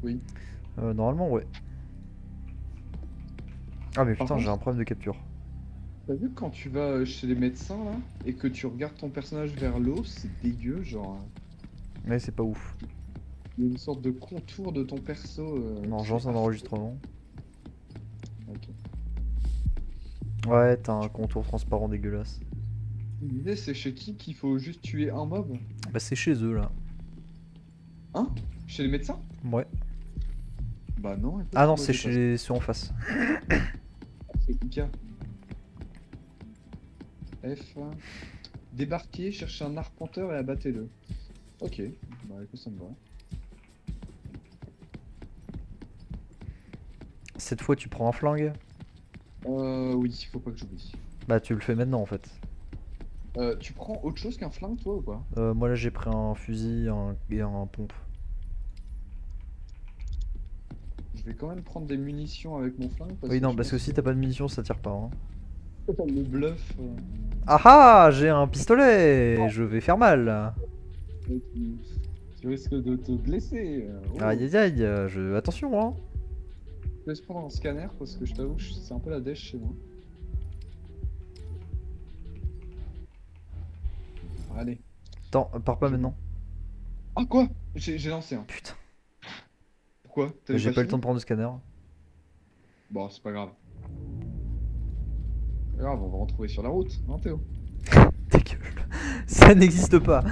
Oui. Normalement, ouais. Ah, mais Par putain, j'ai contre, un problème de capture. t'as vu quand tu vas chez les médecins là et que tu regardes ton personnage vers l'eau, c'est dégueu, genre. Mais c'est pas ouf. Il y a une sorte de contour de ton perso Non, qui est j'lance un affreux. enregistrement. Ok. Ouais, t'as un contour transparent dégueulasse. L'idée, c'est chez qui qu'il faut juste tuer un mob? Bah, c'est chez eux là. Hein? Chez les médecins? Ouais. Bah non, Ah écoute, non, moi c'est j'ai pas ça. chez ceux en face. C'est Ika. F. Débarquez, cherchez un arpenteur et abattez-le. Ok, bah écoute, ça me va. Cette fois, tu prends un flingue. Oui, faut pas que j'oublie. Bah, tu le fais maintenant en fait. Tu prends autre chose qu'un flingue, toi, ou pas? Moi là, j'ai pris un fusil et un pompe. Je vais quand même prendre des munitions avec mon flingue parce Oui, que non, je parce que pense que si t'as pas de munitions, ça tire pas. Hein. le bluff. Ah ah, j'ai un pistolet. Je vais faire mal là. Tu risques de te blesser. Aïe Oh. aïe aïe, attention hein. Je vais se prendre un scanner parce que je t'avoue, c'est un peu la dèche chez moi. Allez. Attends, pars pas Je- maintenant. Ah quoi? J'ai lancé un. Putain, Pourquoi? bah, T'avais j'ai pas pas eu le temps fini? de prendre le scanner. Bon, c'est pas grave. Pas grave, on va retrouver sur la route, hein Théo? Ta gueule. Ça n'existe pas.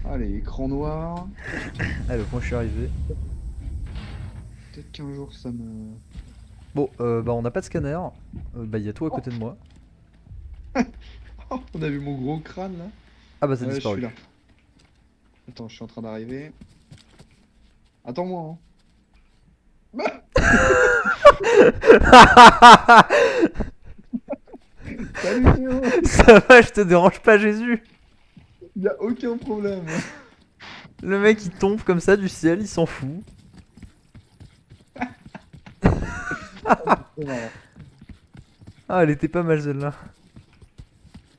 Allez, écran noir. Allez, moi je suis arrivé. Peut-être qu'un jour ça me... Bon, bah on n'a pas de scanner. Bah y a tout à Oh, côté de moi. oh, on a vu mon gros crâne là? Ah bah ça a Ouais, je suis là. disparu. Attends, je suis en train d'arriver. Attends-moi, hein. Salut Théo! Ça va, je te dérange pas Jésus. Y a aucun problème. Le mec il tombe comme ça du ciel, il s'en fout. C'est marrant. Ah, elle était pas mal celle-là.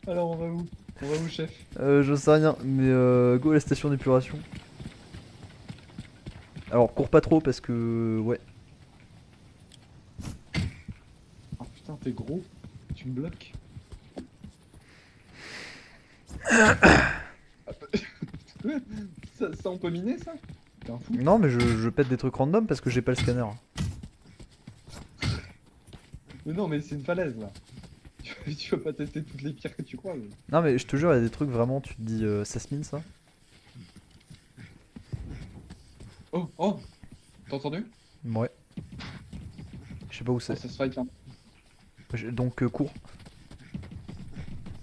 Alors on va où? On va où, chef? Je sais rien, mais go à la station d'épuration. Alors cours pas trop parce que ouais. Ah putain, t'es gros. Tu me bloques. Ça on peut miner ça? T'es un fou? Non mais je pète des trucs random parce que j'ai pas le scanner. Mais non, mais c'est une falaise là. Tu vas pas tester toutes les pierres que tu croises. Non mais je te jure, il y a des trucs vraiment, tu te dis ça se mine ça. Oh, oh! T'as entendu? Ouais. Je sais pas où Oh, c'est. ça se fight là. Donc cours.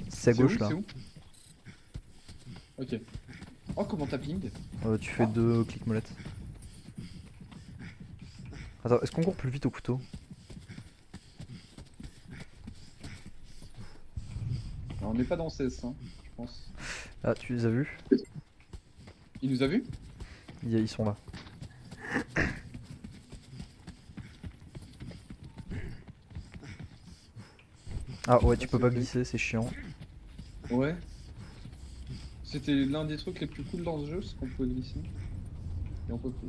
C'est à C'est où? gauche là. C'est où? Ok. Oh, comment t'as ping? Tu fais 2 clics molette. Attends, est-ce qu'on court plus vite au couteau? Alors, on n'est pas dans CS, hein, je pense. Ah, tu les as vus? Il nous a vus? Ils sont là. Ah ouais, tu peux pas glisser, c'est chiant. Ouais. C'était l'un des trucs les plus cool dans ce jeu, c'est qu'on pouvait glisser. Et on peut plus.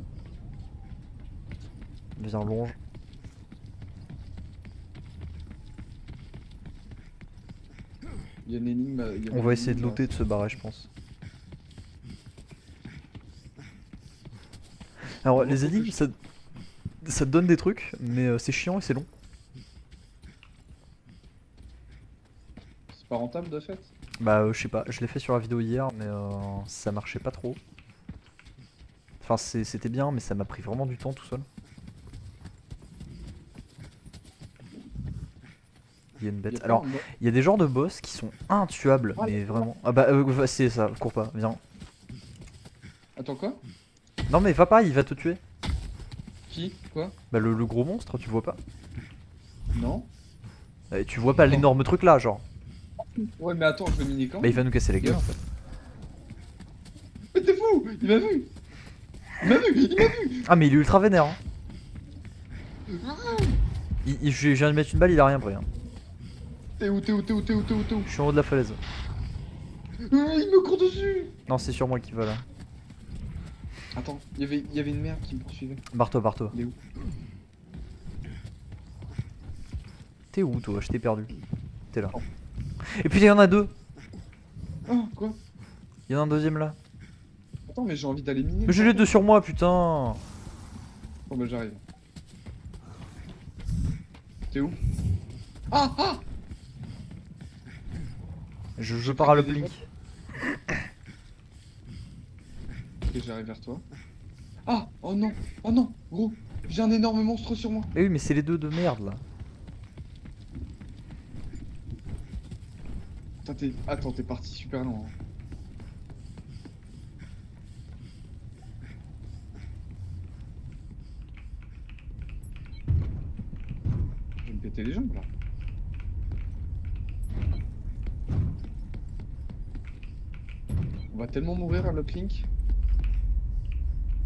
Viens, longe. Il y a une énigme. Il y avait On une va essayer de énigme, looter, de se barrer, je pense. Alors, Bon, les faut que énigmes, ça te donne des trucs, mais c'est chiant et c'est long. C'est pas rentable de fait? Bah, je sais pas, je l'ai fait sur la vidéo hier, mais ça marchait pas trop. Enfin, c'était bien, mais ça m'a pris vraiment du temps tout seul. Il y a une bête. Alors, il y a des genres de boss qui sont intuables, mais vraiment. Ah bah, c'est ça, cours pas, viens. Attends, quoi? Non, mais va pas, il va te tuer. Qui? Quoi? Bah, le gros monstre, tu vois pas? Non? Tu vois pas l'énorme truc là, genre. Ouais, mais attends, je vais miner quand? Bah, il va nous casser la gueule en fait. Mais t'es fou! Il m'a vu! Il m'a vu! Il m'a vu! Ah, mais il est ultra vénère. Hein. Je viens de mettre une balle, il a rien pris. Hein. T'es où? T'es où? T'es où? T'es où? T'es où? T'es où? Je suis en haut de la falaise. Il me court dessus! Non, c'est sur moi qui va là. Attends, il y avait une merde qui me poursuivait. Barre-toi, barre-toi. Il est où? T'es où toi? Je t'ai perdu. T'es là. Oh. Et puis il y en a deux. Oh, quoi? Il y en a un deuxième là. Attends, mais j'ai envie d'aller miner. Mais j'ai les deux sur moi, putain. Bon bah j'arrive. T'es où? Ah ah! Je pars à pris le des blink. Ok, j'arrive vers toi. Ah! Oh non! Oh non! Gros! J'ai un énorme monstre sur moi! Mais oui, mais c'est les deux de merde là. Attends, t'es parti super loin. Hein. Je vais me péter les jambes là. On va tellement mourir à l'uplink.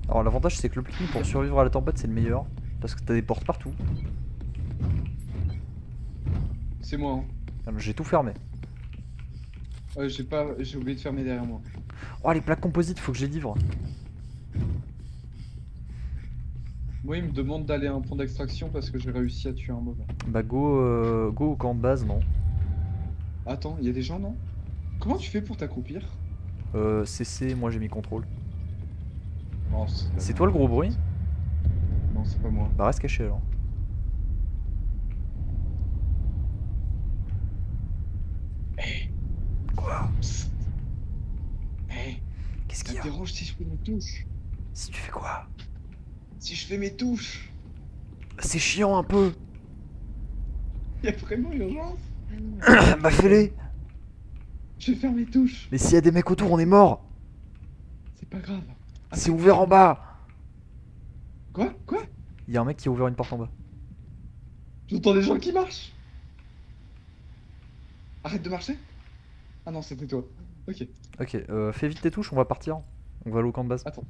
Alors l'avantage c'est que le blink pour survivre à la tempête c'est le meilleur. Parce que t'as des portes partout. C'est moi, hein. J'ai tout fermé. J'ai oublié de fermer derrière moi. Oh les plaques composites, faut que je les livre. Moi, il me demande d'aller à un point d'extraction parce que j'ai réussi à tuer un mob. Bah go au camp de base, non. Attends, il y a des gens, non? Comment tu fais pour t'accroupir? CC, moi j'ai mis contrôle. Oh, C'est toi le gros bruit? Non, c'est pas moi. Bah reste caché alors. Quoi? Psst. Hey, Qu'est-ce ça qu'il y te a? dérange si je fais mes touches? Si tu fais quoi? Si je fais mes touches? C'est chiant un peu. Il y a vraiment urgence? Bah fais-les. Je vais faire mes touches. Mais s'il y a des mecs autour, on est mort. C'est pas grave. C'est ouvert en bas. Quoi? Quoi? Il y a un mec qui a ouvert une porte en bas. J'entends des gens qui marchent. Arrête de marcher. Ah non, c'était toi. Ok. Ok, fais vite tes touches, on va partir. On va aller au camp de base. Attends.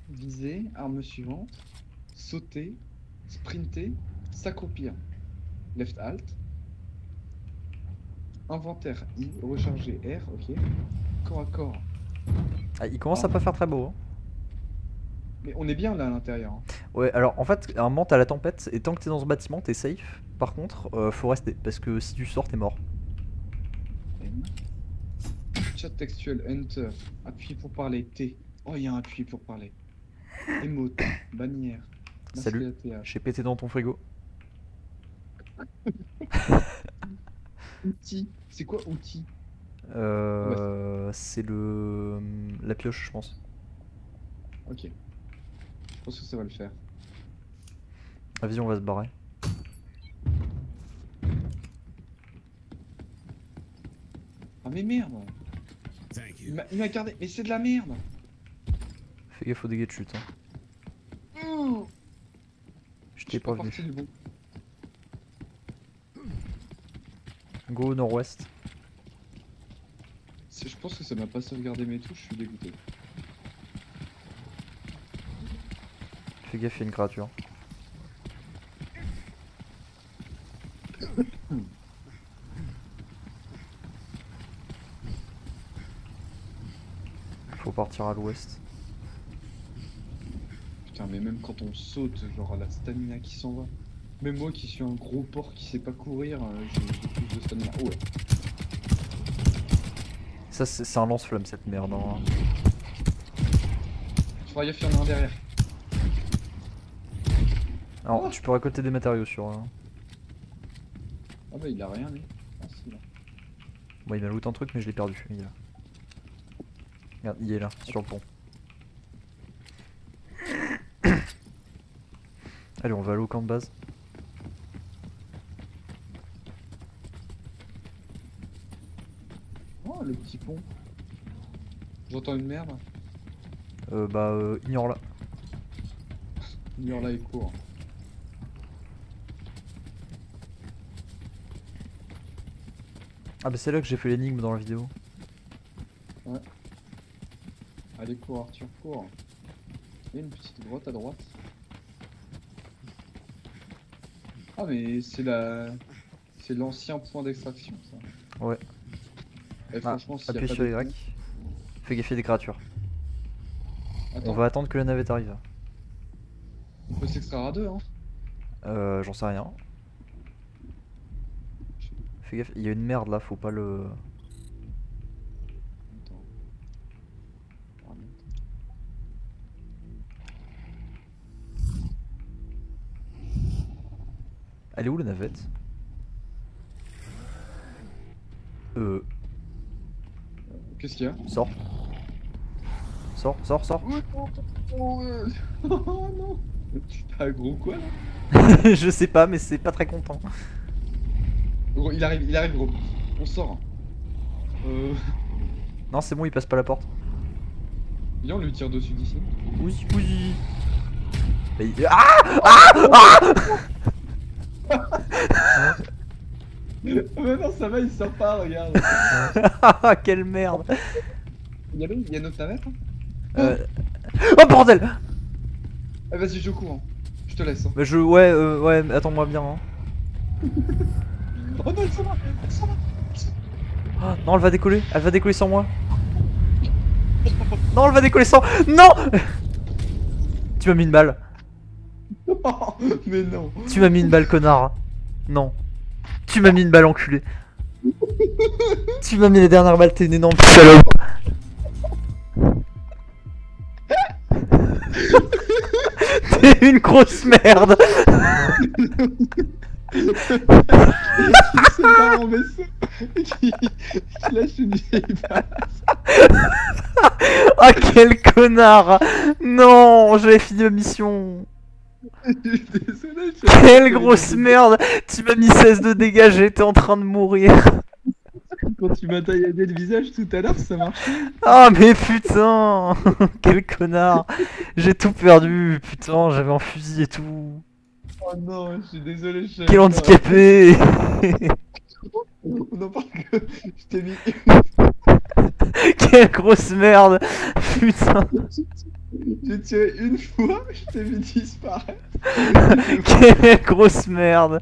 Viser, arme suivante. Sauter. Sprinter. S'accroupir. Left alt. Inventaire I. Recharger R. Ok. Corps à corps. Ah, il commence à pas faire très beau. Hein. Mais on est bien là à l'intérieur. Hein. Ouais, alors en fait, à un moment t'as la tempête et tant que t'es dans ce bâtiment, t'es safe. Par contre, faut rester parce que si tu sors, t'es mort. Chat textuel, enter. Appui pour parler, T. Oh, il y a un appui pour parler. Emote, bannière. Salut, masque ATH. j'ai pété dans ton frigo. Outil. C'est quoi outil? C'est la pioche, je pense. Ok. Je pense que ça va le faire. Ah, vas-y, on va se barrer. Ah mais merde. Il m'a gardé. Mais c'est de la merde. Fais gaffe aux dégâts de chute. Hein. Mmh. Je Je t'ai suis pas prévenu. parti du bon. Go au nord-ouest. Je pense que ça m'a pas sauvegardé mes touches, je suis dégoûté. Fais gaffe, il y a une créature. Faut partir à l'ouest. Putain, mais même quand on saute, genre la stamina qui s'en va. Même moi qui suis un gros porc qui sait pas courir, j'ai plus de stamina. Oh ouais. Ça, c'est un lance-flamme cette merde. Hein. Faudra gaffe, il y en a un derrière. Alors, Oh. tu peux récolter des matériaux sur. Ah bah il a rien lui. Ah si là. Bon, il m'a loot un truc, mais je l'ai perdu. Il est là. Regarde, il est là, sur le pont. Allez, on va aller au camp de base. Oh le petit pont. J'entends une merde. Ignore-la. Il hurle là et court. Ah, bah c'est là que j'ai fait l'énigme dans la vidéo. Ouais. Allez cours Arthur, cours. Il y a une petite grotte à droite. Ah mais c'est c'est l'ancien point d'extraction ça. Ouais. Et franchement s'il y a Appuie pas sur de Y. Fais gaffe, il y a des créatures. On Attends, va attendre que la navette arrive. on peut s'extraire à deux, hein. J'en sais rien. Fais gaffe, il y a une merde là, faut pas le... Attends. Ah, merde. Elle est où la navette? Qu'est-ce qu'il y a? Sors. Sors, sors, sors. Oh non. T'as un gros quoi là? Je sais pas, mais c'est pas très content. Gros, il arrive gros. On sort. Non, c'est bon, il passe pas la porte. Viens, on lui tire dessus d'ici. Oui, oui. Ah! Mais non, ça va, il sort pas, regarde. Ah, quelle merde. Il y a notre navette, hein. Oh bordel! Ah, vas-y, je cours. Hein. Je te laisse. Hein. Bah ouais, attends-moi bien. Hein. Oh non, elle s'en va. Elle s'en va. Ah, non, elle va décoller sans moi. Non, elle va décoller sans... Non! Tu m'as mis une balle. Oh, mais non. Tu m'as mis une balle, connard. Non. Tu m'as mis une balle, enculé. Tu m'as mis les dernières balles, t'es une énorme salope. T'es une grosse merde. C'est pas en vaisseau qui lâche une vieille balle. Ah, quel connard. Non, j'avais fini ma mission. Désolé. Quelle grosse merde. Tu m'as mis 16 de dégâts, j'étais en train de mourir. Quand tu m'as tailladé le visage tout à l'heure, ça marchait. Ah mais putain. Quel connard. J'ai tout perdu, putain, j'avais un fusil et tout. Oh non, je suis désolé. Quel handicapé. On en parle que je t'ai mis. Quelle grosse merde. Putain. J'ai tiré une fois, je t'ai vu disparaître. Quelle grosse merde.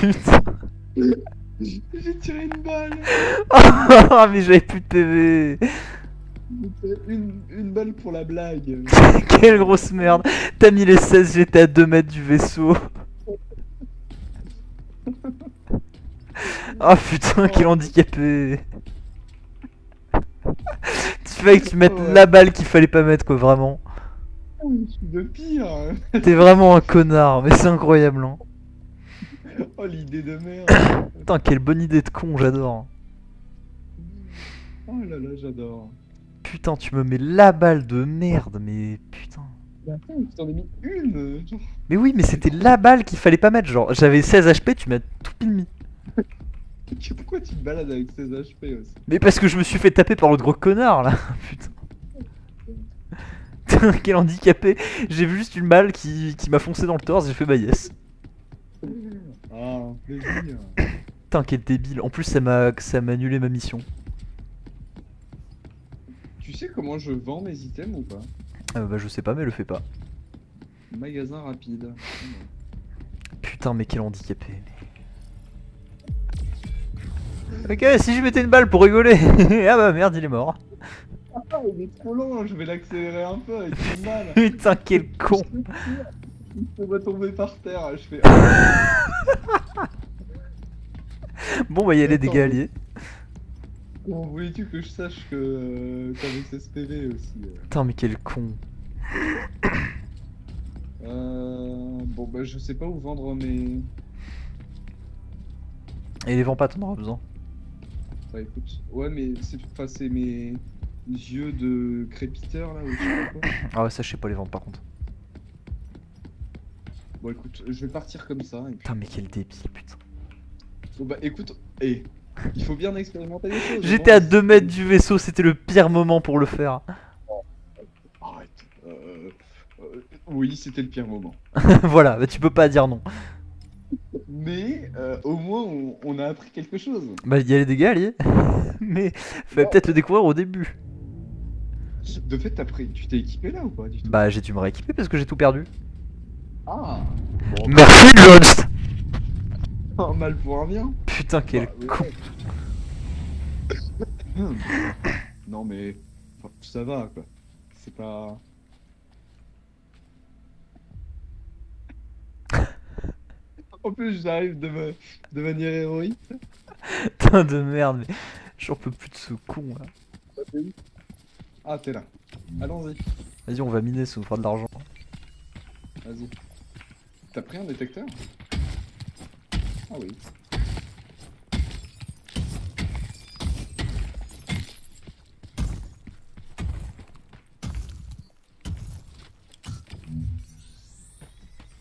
Putain. J'ai tiré une balle. Ah mais j'avais plus de PV. J'ai tiré une balle pour la blague. Quelle grosse merde. T'as mis les 16, j'étais à 2 mètres du vaisseau. Ah putain, quel handicapé. Tu fallait que tu mettes la balle qu'il fallait pas mettre, quoi, vraiment. Je suis de pire. T'es vraiment un connard, mais c'est incroyable, hein. Oh, l'idée de merde. Putain, quelle bonne idée de con, j'adore. Oh là là, j'adore. Putain, tu me mets la balle de merde, mais putain. Mais attends, je t'en ai mis une. Genre. Mais oui, mais c'était la balle qu'il fallait pas mettre, genre, j'avais 16 HP, tu m'as tout pile mis. Pourquoi tu te balades avec 16 HP aussi? Mais parce que je me suis fait taper par l'autre gros connard, là. Putain. Putain, quel handicapé. J'ai vu juste une balle qui m'a foncé dans le torse, j'ai fait bah yes. Ah, un plaisir. Putain, quel débile. En plus, ça m'a annulé ma mission. Tu sais comment je vends mes items ou pas? Bah, je sais pas, mais le fais pas. Magasin rapide. Putain, mais quel handicapé. Ok, si je mettais une balle pour rigoler. Ah bah merde, il est mort. Ah, il est trop long, je vais l'accélérer un peu avec une balle. Putain, quel con. Je vais tomber par terre, je fais. Bon, bah, il y a les Attends, dégâts alliés. Comment voulais-tu que je sache que t'avais 16 PV aussi? Putain, mais quel con. Bon, bah, je sais pas où vendre mes. Et les vends pas, t'en auras besoin. Bah, écoute. Ouais, mais c'est mes yeux de crépiteur là, ou je sais pas quoi. Ah ouais, ça, je sais pas les vendre par contre. Bon, écoute, je vais partir comme ça. Et puis... Putain, mais quel débile, putain. Bon, bah, écoute, il faut bien expérimenter les choses. J'étais à 2 mètres du vaisseau, c'était le pire moment pour le faire. Arrête. Oui, c'était le pire moment. Voilà, bah, tu peux pas dire non. Mais au moins, on a appris quelque chose. Bah, il y a les dégâts alliés. Mais fallait peut-être le découvrir au début. De fait, tu t'es équipé là ou pas du tout? Bah, j'ai dû me rééquiper parce que j'ai tout perdu. Ah bon, Merci, Jones. un mal pour un bien. Putain, quel Bah, con. Non mais enfin, ça va quoi. C'est pas. En plus, j'arrive de manière héroïque. Putain de merde, mais j'en peux plus de ce con là. Ah, t'es là. Allons-y. Vas-y, on va miner, ça nous fera de l'argent. Vas-y. T'as pris un détecteur? Ah oui.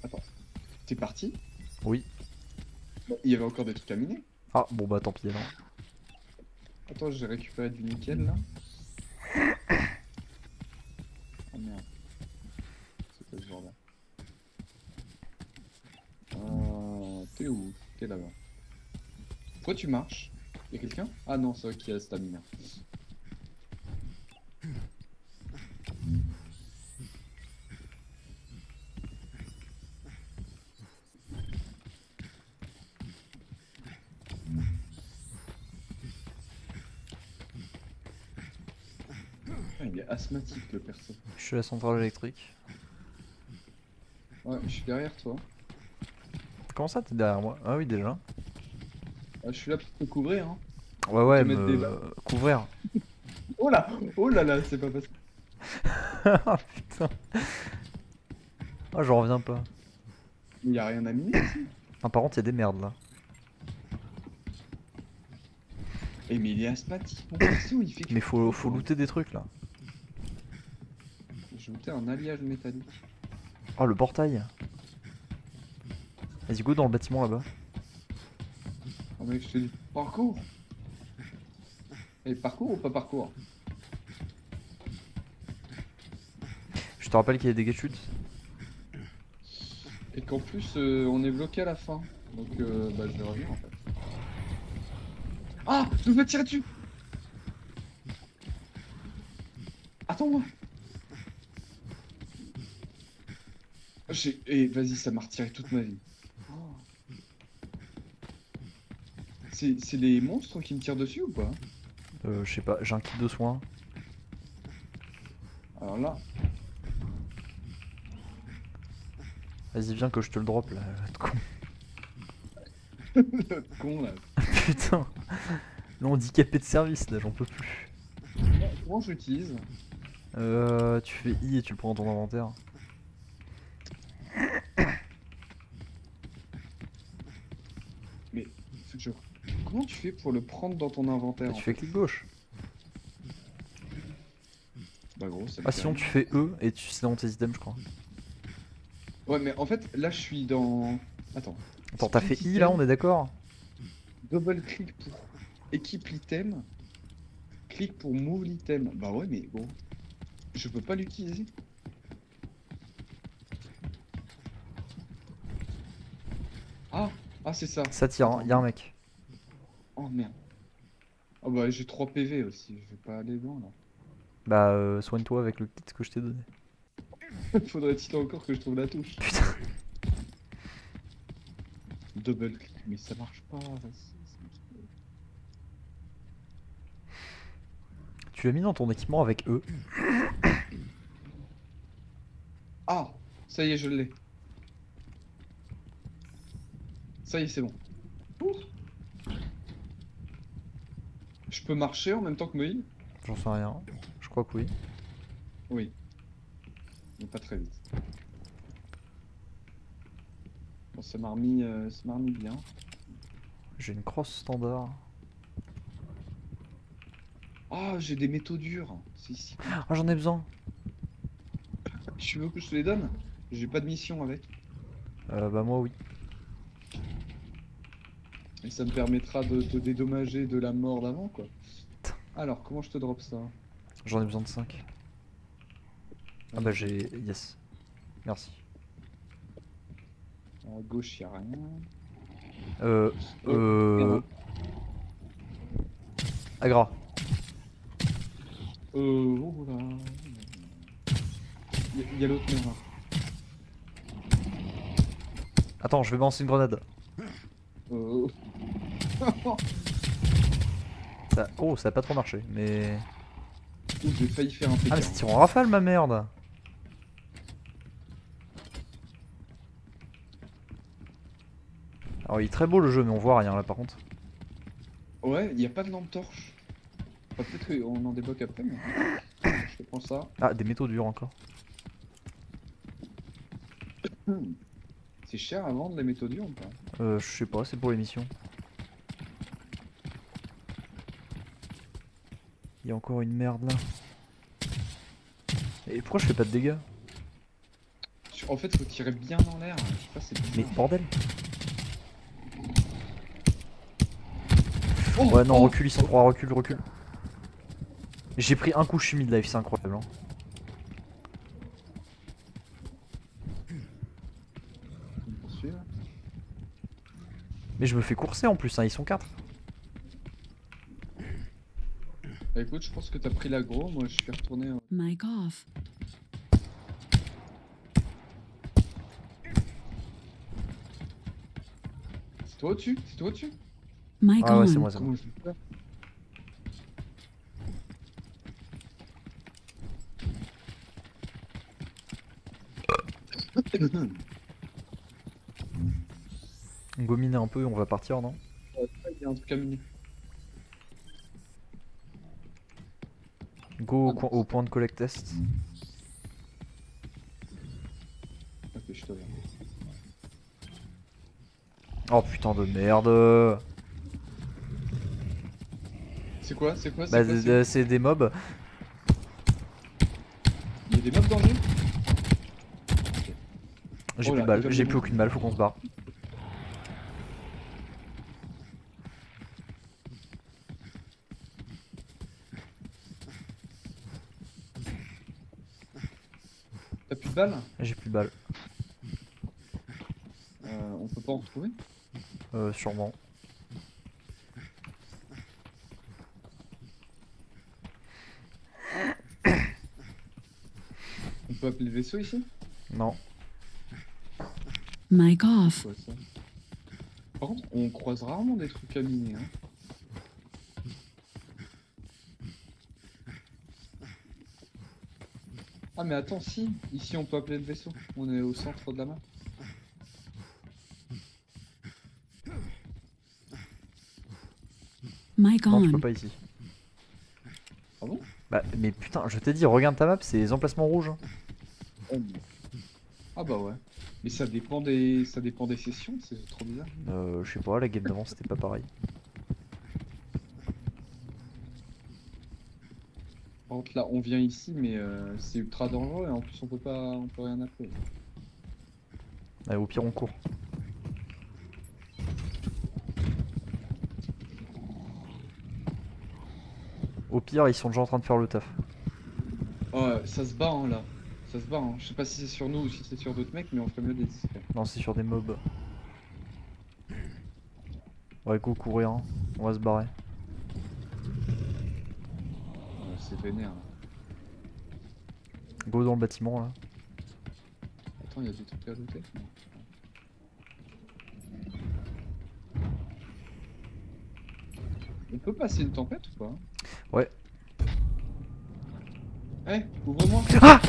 Attends. T'es parti? Oui. Bah, il y avait encore des trucs à miner. Ah, bon bah tant pis alors. Attends, j'ai récupéré du nickel là. Oh merde. C'est quoi ce genre là? T'es où? T'es là-bas. Pourquoi tu marches? Y'a quelqu'un? Ah non, c'est vrai qu'il y a stamina. Ah, il est asthmatique le perso. Je suis à la centrale électrique. Ouais, je suis derrière toi. Comment ça, t'es derrière moi? Ah oui, déjà. Ah, je suis là pour te couvrir, hein. Ouais, ouais, te mettre des balles. couvrir. Oh là! Oh là là, c'est pas possible. Ah putain. Ah, j'en reviens pas. Il y a rien à miner ici. Ah, par contre, il y a des merdes là. Eh mais il est asthmatique, mon perso, il fait que... Mais faut looter des trucs là. J'ai ajouté un alliage métallique. Oh, le portail. Vas-y, go dans le bâtiment là-bas. Oh mec, je te dis, parcours! Eh, parcours ou pas parcours? Je te rappelle qu'il y a des dégâts de chute. Et qu'en plus, on est bloqué à la fin. Donc, bah, je vais revenir en fait. Ah! Je me fais tirer dessus! Attends-moi! Eh, vas-y, ça m'a retiré toute ma vie. Oh. C'est les monstres qui me tirent dessus ou pas? Je sais pas, j'ai un kit de soins. Alors là, Vas-y, viens que je te le drop là, de con. le con là. Putain. Là, handicapé de service, là, j'en peux plus. Comment j'utilise? Tu fais I et tu le prends dans ton inventaire. Mais, faut que je... Comment tu fais pour le prendre dans ton inventaire? Bah, tu fais clic gauche. Bah gros, ça me Ah, fait sinon rien. tu fais E et c'est dans tes items, je crois. Ouais, mais en fait, là, je suis dans... Attends. Attends, t'as fait Split I là, item, on est d'accord? double clic pour équipe l'item. Clic pour move l'item. Bah ouais, mais bon. Je peux pas l'utiliser. Ah! Ah, c'est ça. Ça tire, hein, Attends. y'a un mec. Oh merde. Oh bah j'ai 3 PV aussi, je vais pas aller loin là. Bah, soigne-toi avec le kit que je t'ai donné. Faudrait-il encore que je trouve la touche? Putain. Double clic, mais ça marche pas. Tu l'as mis dans ton équipement avec E. Ah! Ça y est, je l'ai. Ça y est, c'est bon. Ouh. Je peux marcher en même temps que me heal? J'en sais rien. Je crois que oui. Oui. Mais pas très vite. Bon, ça m'a remis bien. J'ai une crosse standard. Ah, j'ai des métaux durs. C'est ici. Ah, j'en ai besoin. Tu veux que je te les donne? J'ai pas de mission avec. Bah, moi, oui. Et ça me permettra de te dédommager de la mort d'avant, quoi. Alors, comment je te drop ça? J'en ai besoin de 5. Ah, bah, j'ai. Yes. Merci. À gauche, y'a rien. Euh. Agra. Oh là. Y a l'autre main. Attends, je vais balancer une grenade. Oh. Ça... Oh, ça a pas trop marché, mais. Ouh, j'ai failli faire un Ah, mais pétard. c'est tir en rafale, ma merde! Alors il est très beau le jeu, mais on voit rien là par contre. Ouais, il y a pas de lampe torche. Enfin, peut-être qu'on en débloque après, mais je prends ça. Ah, des métaux durs encore. Hmm. C'est cher à vendre les métaux durs ou pas? Je sais pas, c'est pour l'émission. Il y a encore une merde là. Et pourquoi je fais pas de dégâts? En fait, faut tirer bien dans l'air. Je sais pas, c'est Mais bizarre. bordel. Oh, Ouais, non, oh, recule, ils sont 3, recule, recule. J'ai pris un coup, je suis mid-life, c'est incroyable. Hein. Faut me poursuivre. Mais je me fais courser en plus, hein, ils sont 4. Bah, écoute, je pense que t'as pris l'aggro. Moi, je suis retourné. Mic off. C'est toi au-dessus? C'est toi au-dessus? Mic Ah ouais, on. c'est moi, c'est moi. Comment je vais faire? On go miner un peu et on va partir, non? Il y a un truc à miner. Go au point de collect test. Ok, je te regarde. Oh putain de merde. C'est quoi? C'est quoi? Bah, C'est quoi? C'est- c'est des mobs. Il y a des mobs dans le jeu? J'ai Oh plus là, de balles, il va j'ai me plus aucune balle, faut qu'on se barre. T'as plus de balles? J'ai plus de balles. On peut pas en retrouver? Sûrement. On peut appeler le vaisseau ici? Non. Mic off. Quoi ça? Par contre, on croise rarement des trucs à miner. Hein. Ah mais attends, si, ici on peut appeler le vaisseau. On est au centre de la map. Mic Non, tu peux on. pas ici. Ah bon? Bah, mais putain, je t'ai dit, regarde ta map, c'est les emplacements rouges. Hein. Oh, mais- Ah bah ouais. Mais ça dépend des sessions, c'est trop bizarre. Je sais pas, la game d'avant c'était pas pareil. Par contre là, on vient ici, mais c'est ultra dangereux et en plus on peut rien appeler. Allez, au pire, on court. Au pire, ils sont déjà en train de faire le taf. Oh, ça se bat hein, là. Ça se bat hein. Je sais pas si c'est sur nous ou si c'est sur d'autres mecs, mais on ferait mieux d'être discret. Non, c'est sur des mobs. Ouais, go courir, hein. On va se barrer. C'est vénère. Là. Go dans le bâtiment là. Attends, il y a des trucs à looter. On peut passer une tempête ou pas? Ouais. Eh, ouvre-moi. Ah!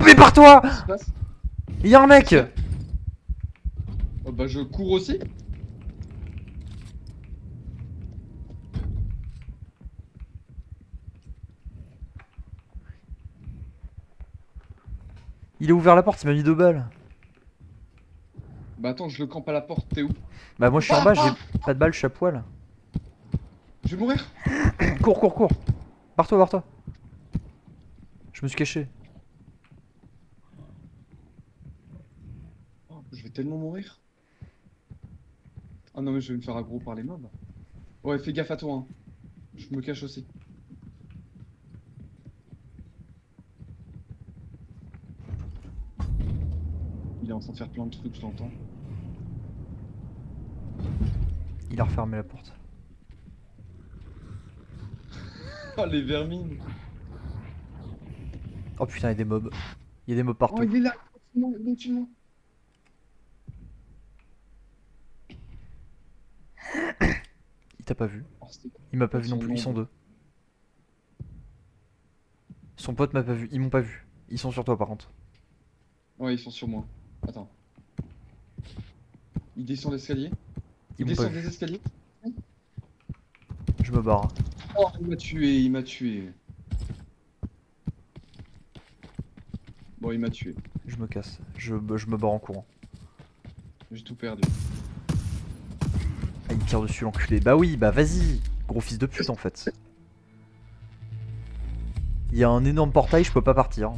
Mais barre-toi! Qu'est-ce qui se passe? Il y a un mec! Oh, bah je cours aussi. Il a ouvert la porte, il m'a mis 2 balles. Bah attends, je le campe à la porte, t'es où? Bah moi je suis en bas, j'ai pas de balles, je suis à poil. Je vais mourir. Cours, cours, cours. Barre-toi, barre-toi. Je me suis caché. Oh, je vais tellement mourir. Ah non mais je vais me faire aggro par les mobs. Ouais, fais gaffe à toi hein. Je me cache aussi. Il est en train de faire plein de trucs, je l'entends. Il a refermé la porte. Oh les vermines. Oh putain, il y a des mobs. Il y a des mobs Oh partout. il est là. Non, il est au-dessus de moi. Il t'a pas vu. Oh, c'était- Il m'a pas vu non Son plus, ils sont ombre. 2. Son pote m'a pas vu, ils m'ont pas vu. Ils sont sur toi par contre. Ouais, ils sont sur moi. Attends. Il descend l'escalier. Il Ils m'ont pas descend vu. des escaliers. Je me barre. Oh, il m'a tué, il m'a tué. Bon, il m'a tué. Je me casse. Je me barre en courant. J'ai tout perdu. Ah, il me tire dessus l'enculé. Bah oui, bah vas-y. Gros fils de pute en fait. Il y a un énorme portail, je peux pas partir.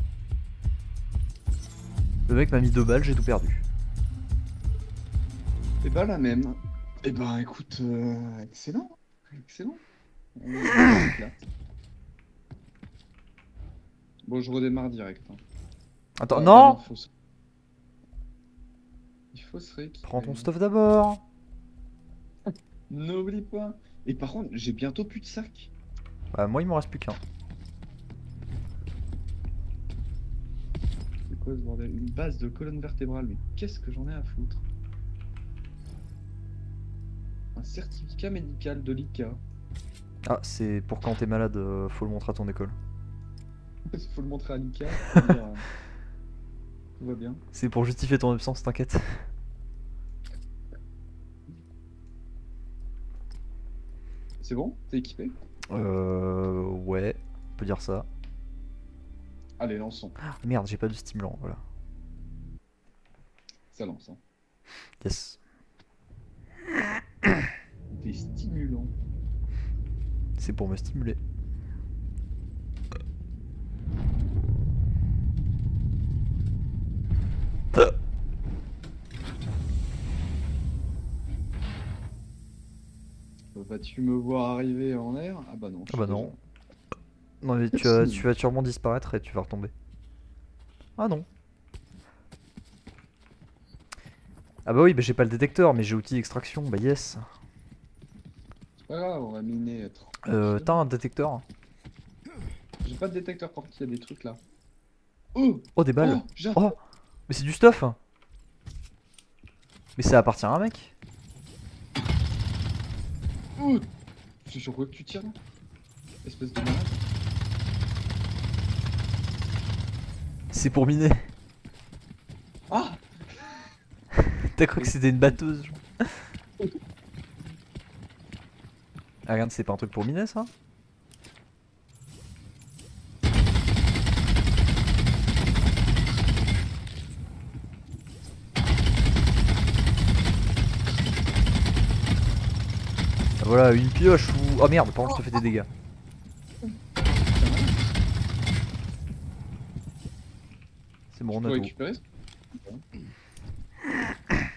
Le mec m'a mis 2 balles, j'ai tout perdu. Et bah la même. Et bah écoute, excellent. Excellent. On s'éclate. Bon, je redémarre direct. Hein. Attends, Ah, bah non, il faut se rééquiper. prends ton stuff d'abord. N'oublie pas. Et par contre, j'ai bientôt plus de sac. Bah moi il m'en reste plus qu'un. C'est quoi ce bordel? Une base de colonne vertébrale, mais qu'est-ce que j'en ai à foutre? Un certificat médical de l'ICA. Ah, c'est pour quand t'es malade, faut le montrer à ton école. Il faut le montrer à l'ICA. Pour dire, tout va bien. C'est pour justifier ton absence, t'inquiète. C'est bon? T'es équipé? Ouais, on peut dire ça. Allez, lançons. Ah, merde, j'ai pas de stimulant, voilà. Ça lance. Hein. Yes. Des stimulants. C'est pour me stimuler. Vas-tu me voir arriver en air? Ah bah non. Ah bah non. Non mais tu vas sûrement disparaître et tu vas retomber. Ah non. Ah bah oui, bah j'ai pas le détecteur, mais j'ai outil d'extraction, bah yes. C'est pas grave, on va miner. T'as un détecteur? J'ai pas de détecteur porte, il y a des trucs là. Oh! Oh des balles. Oh, j'ai un- Oh, mais c'est du stuff. Mais ça appartient à un mec. Oh! C'est sur quoi que tu tires là? Espèce de malade. C'est pour miner. Ah! T'as cru que c'était une batteuse genre. Ah regarde, c'est pas un truc pour miner ça? Ah, voilà, une pioche ou... Oh merde, par contre je te fais des dégâts. C'est bon, on Tu a peux tout. récupérer ça?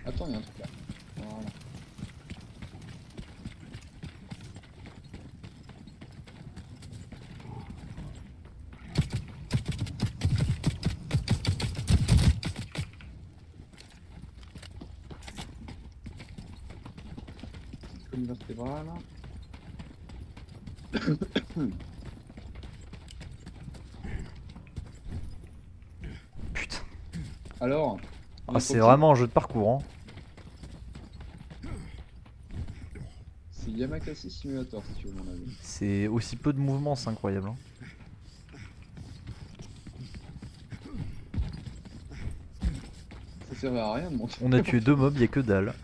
Attends, il y a un truc là. Voilà. Petite colonne vertébrale. Putain. Alors, Ah, c'est vraiment un jeu de parcours hein. c'est Yamakasi Simulator si tu veux mon avis. C'est aussi peu de mouvements, c'est incroyable. Hein. Ça servait à rien de monter. On a tué 2 mobs, y'a que dalle.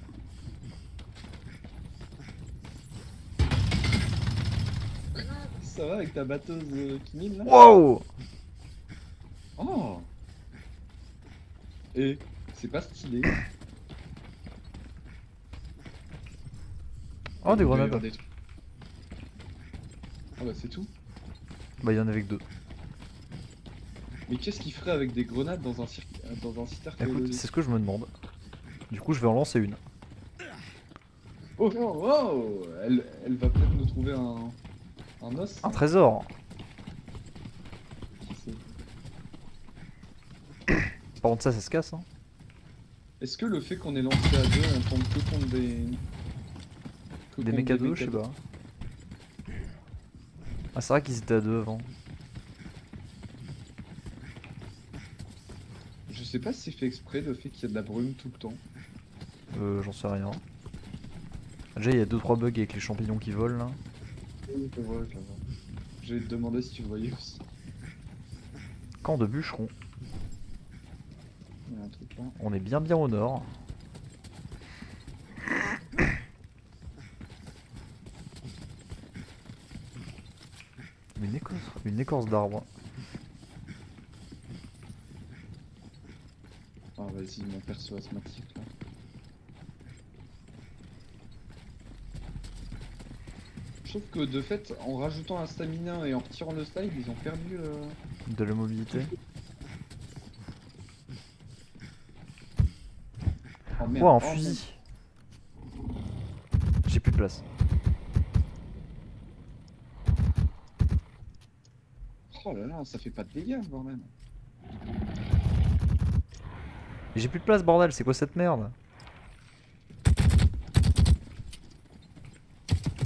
Ça va avec ta batteuse qui mine là? Wow. Oh! Et c'est pas stylé. Oh, des Il doit y grenades. avoir des trucs. Ah bah c'est tout. Bah y'en avait que 2. Mais qu'est-ce qu'il ferait avec des grenades dans un site Écoute, archéologique? c'est ce que je me demande. Du coup, je vais en lancer une. Oh, oh, oh, elle va peut-être nous trouver un os. Un trésor. Qui sait. Par contre, ça se casse. Hein. Est-ce que le fait qu'on ait lancé à deux, on tombe que contre des. Que Des contre mecs à 2, je sais mécas- pas. Ah, c'est vrai qu'ils étaient à 2 avant. Je sais pas si c'est fait exprès le fait qu'il y a de la brume tout le temps. J'en sais rien. Déjà, il y a 2-3 bugs avec les champignons qui volent là. Oui, je vois, je vois. Je vais te demander si tu le voyais aussi. Camp de bûcheron. Il y a un truc là. On est bien au nord. Une écorce d'arbre. Ah vas-y, mon perso asthmatique là. Je trouve que de fait, en rajoutant un stamina et en retirant le slide, ils ont perdu De la mobilité. Oh merde, Ouah, un oh, mon- fusil. J'ai plus de place. Oh là là, ça fait pas de dégâts, bordel. J'ai plus de place, bordel, c'est quoi cette merde?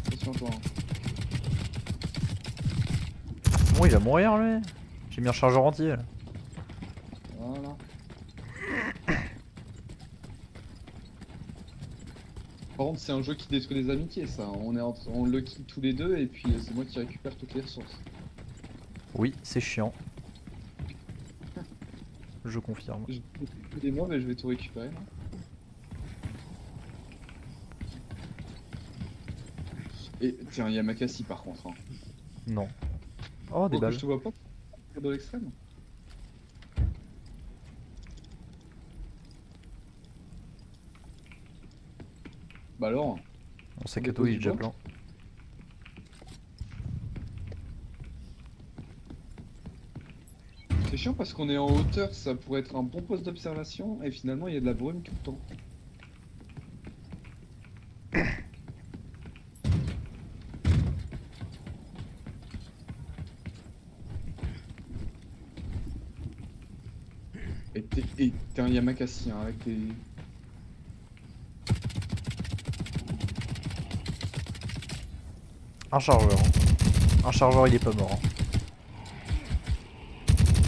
Attention à toi. Hein. Bon, il va mourir lui. J'ai mis un chargeur entier là. Voilà. Par contre, c'est un jeu qui détruit les amitiés, ça. On lucky tous les deux et puis c'est moi qui récupère toutes les ressources. Oui, c'est chiant. Je confirme. Je fais des mobs et je vais tout récupérer là. Et tiens, il y a Makassi par contre. Hein. Non. Oh, des Oh, que balles. je te vois pas de l'extrême. Bah alors, Mon sac on à dos il est dépose déjà du bois. plein. C'est chiant parce qu'on est en hauteur, ça pourrait être un bon poste d'observation et finalement il y a de la brume tout le temps. Et t'es un Yamakasi hein, avec tes... Un chargeur. Un chargeur il est pas mort. Hein.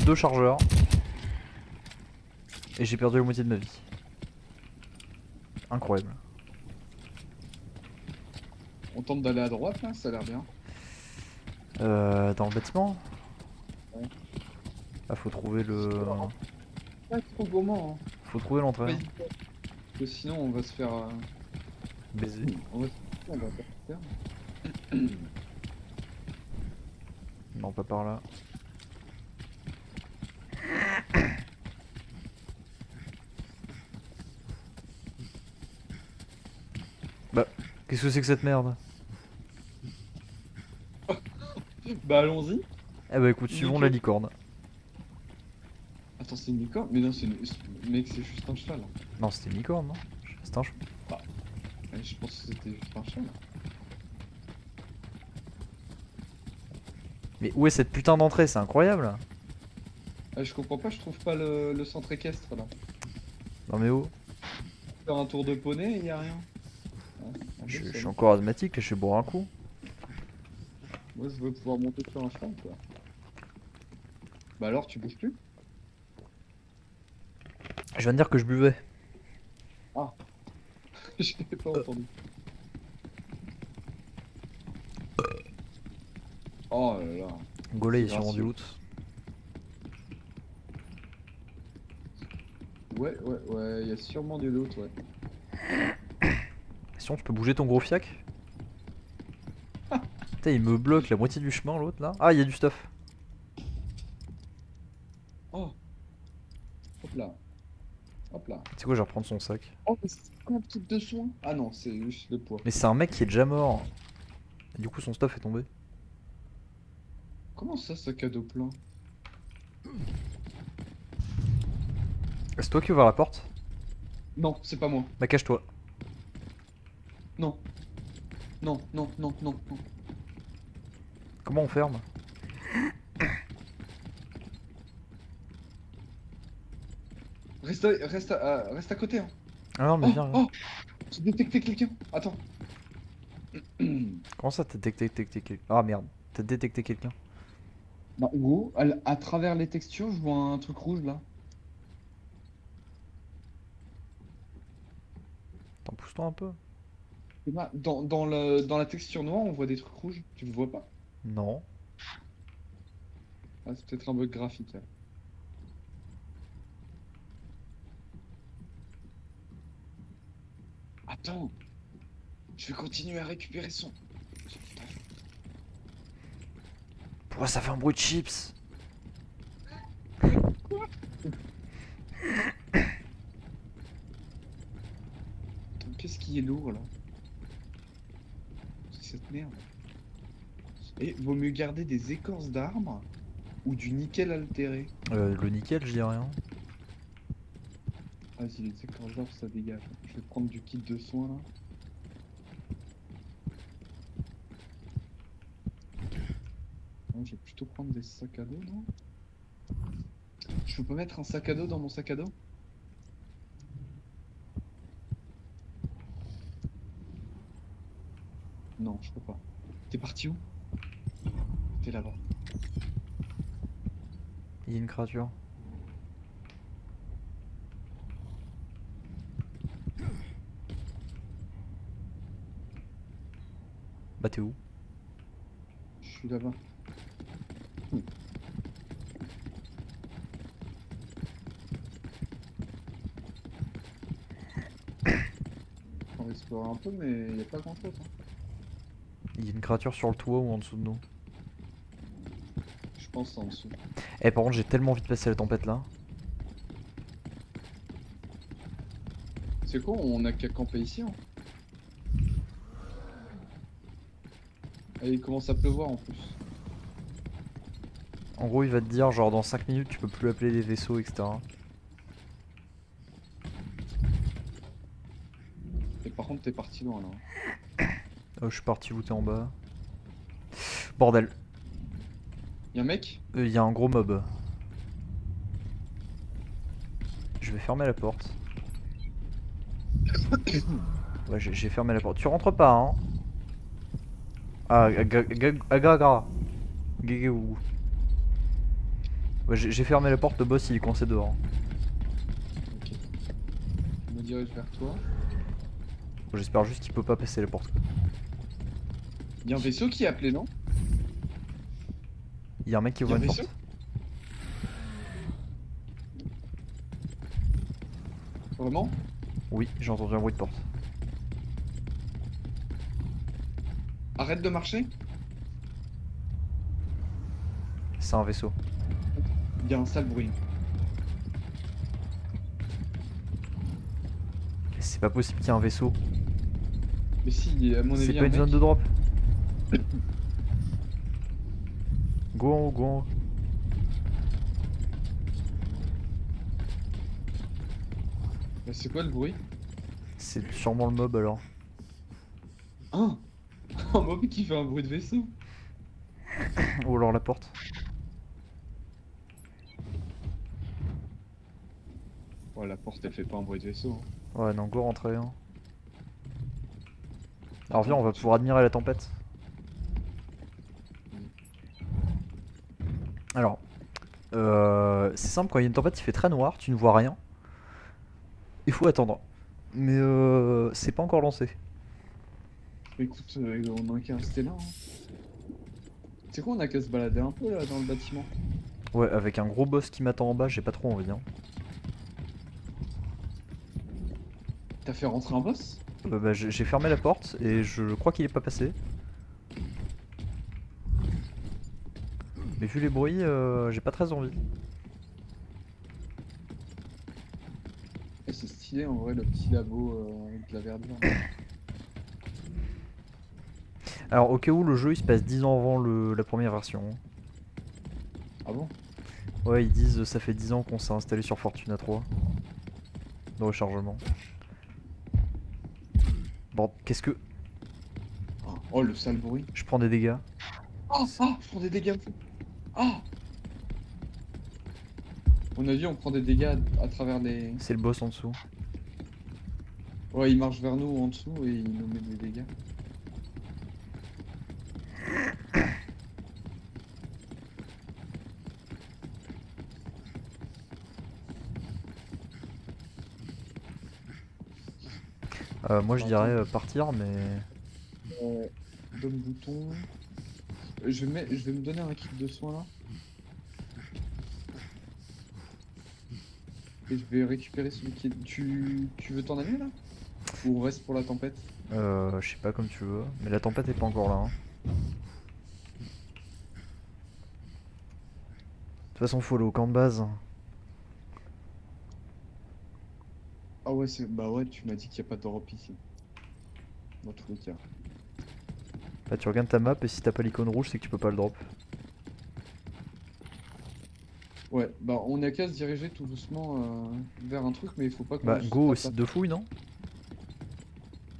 Deux chargeurs. Et j'ai perdu la moitié de ma vie. Incroyable. On tente d'aller à droite là, ça a l'air bien. Dans le bâtiment. Ouais. Ah, faut trouver le. Pas trop gourmand. Hein. Faut trouver l'entrée. Pas hésiter. Parce que sinon on va se faire... Baiser. On va faire... Non, pas par là. Bah, qu'est-ce que c'est que cette merde? Bah allons-y. Eh bah écoute, suivons la licorne. Attends, c'est une licorne? Mais non, mec, c'est juste un chat là. Non, c'était une licorne, non? C'est un chat. Ouais, je pense que c'était juste un chat là. Mais où est cette putain d'entrée? C'est incroyable. Je comprends pas, je trouve pas le centre équestre là. Non mais oh, Faire un tour de poney, y a rien. Ouais, un peu je seul. suis encore asthmatique, là, je vais boire un coup. Moi je veux pouvoir monter sur un cheval quoi. Bah alors tu bouges plus? Je viens de dire que je buvais. Ah je l'ai pas entendu. Oh là là. Golay est C'est sûrement du gracieux. loot. Ouais, y a sûrement du loot, ouais. Sinon, tu peux bouger ton gros fiac. Putain, il me bloque la moitié du chemin, l'autre là. Ah, il y a du stuff. Oh hop là. Hop là. C'est quoi, je vais reprendre son sac. Oh mais c'est quoi un petit de soin? Ah non, c'est juste le poids. Mais c'est un mec qui est déjà mort. Et du coup, son stuff est tombé. Comment ça, sac à dos plein? C'est toi qui ouvres la porte? Non, c'est pas moi. Bah, cache-toi. Non. Non, non, non, non, non. Comment on ferme? Reste à côté. Hein. Ah non, mais Oh, viens, viens. oh j'ai détecté quelqu'un. Attends. Comment ça, t'as détecté quelqu'un? Ah merde, t'as détecté quelqu'un. Bah, gros, à travers les textures, je vois un truc rouge là. T'en pousse-toi un peu? Et là, dans la texture noire, on voit des trucs rouges. Tu le vois pas? Non. Ah, c'est peut-être un bug graphique. Là. Attends. Je vais continuer à récupérer son. Pourquoi ça fait un bruit de chips? Attends, qu'est-ce qui est lourd là? C'est cette merde. Et vaut mieux garder des écorces d'arbres ou du nickel altéré. Le nickel, je dirais. Hein. Vas-y, les écorces d'arbres ça dégage. Je vais prendre du kit de soins là. Ouais, je vais plutôt prendre des sacs à dos, non? Je peux pas mettre un sac à dos dans mon sac à dos? Non, je peux pas. T'es parti où? T'es là-bas. Il y a une créature. Bah t'es où? Je suis là-bas. On va explorer un peu, mais il y a pas grand-chose. Hein. Il y a une créature sur le toit ou en dessous de nous. Je pense en dessous. Eh par contre j'ai tellement envie de passer la tempête là. C'est quoi? On a qu'à camper ici. Hein. Et il commence à pleuvoir en plus. En gros il va te dire genre dans 5 minutes tu peux plus appeler des vaisseaux etc. Et par contre, t'es parti loin là. Je suis parti looter en bas. Bordel, Y'a un mec? il y a un gros mob. Je vais fermer la porte. Ouais j'ai fermé la porte. Tu rentres pas hein. Ah aga. Gégéou. Ouais j'ai fermé la porte, le boss il est coincé dehors. Ok. Je me dirige vers toi. J'espère juste qu'il peut pas passer la porte. Y'a un vaisseau qui est appelé, non? Il y a un mec qui Y'a un ouvre une vaisseau? porte. Vraiment? Oui, j'ai entendu un bruit de porte. Arrête de marcher? C'est un vaisseau. Y'a un sale bruit. C'est pas possible qu'il y ait un vaisseau. Mais si, à mon avis, C'est y'a pas un une mec. zone de drop. Go en haut, go en haut. Bah, c'est quoi le bruit? C'est sûrement le mob alors. Hein? Un mob qui fait un bruit de vaisseau. Ou alors la porte. Ouais, la porte elle fait pas un bruit de vaisseau. Hein. Ouais, non, go rentrer. Hein. Alors viens, on va pouvoir admirer la tempête. Alors, c'est simple, quand il y a une tempête, il fait très noir, tu ne vois rien. Il faut attendre. Mais c'est pas encore lancé. Écoute, on a qu'à rester là. Hein. C'est quoi, on a qu'à se balader un peu là dans le bâtiment. Ouais, avec un gros boss qui m'attend en bas, j'ai pas trop envie. Hein. T'as fait rentrer un boss? Bah, j'ai fermé la porte et je crois qu'il est pas passé. Mais vu les bruits, j'ai pas très envie. Et c'est stylé en vrai le petit labo avec de la verdure. Alors au cas où le jeu il se passe 10 ans avant la première version. Ah bon? Ouais, ils disent ça fait 10 ans qu'on s'est installé sur Fortuna 3. De rechargement. Bon, qu'est-ce que... Oh le sale bruit. Je prends des dégâts. Ah, je prends des dégâts. Ah. On a vu, on prend des dégâts à travers les... C'est le boss en dessous. Ouais, il marche vers nous en dessous et il nous met des dégâts. Moi je dirais partir mais... Donne bouton. Je vais me donner un kit de soins là. Et je vais récupérer celui qui est... Tu veux t'en aller là? Ou on reste pour la tempête? Je sais pas comme tu veux. Mais la tempête est pas encore là. Hein. toute façon, faut aller au camp de base. Ah ouais, bah ouais, tu m'as dit qu'il n'y a pas d'Europe ici. Dans tous les cas. Là, tu regardes ta map et si t'as pas l'icône rouge, c'est que tu peux pas le drop. Ouais, bah on a qu'à se diriger tout doucement vers un truc, mais il faut pas qu'on Bah, se go au tape la... site de fouille, non?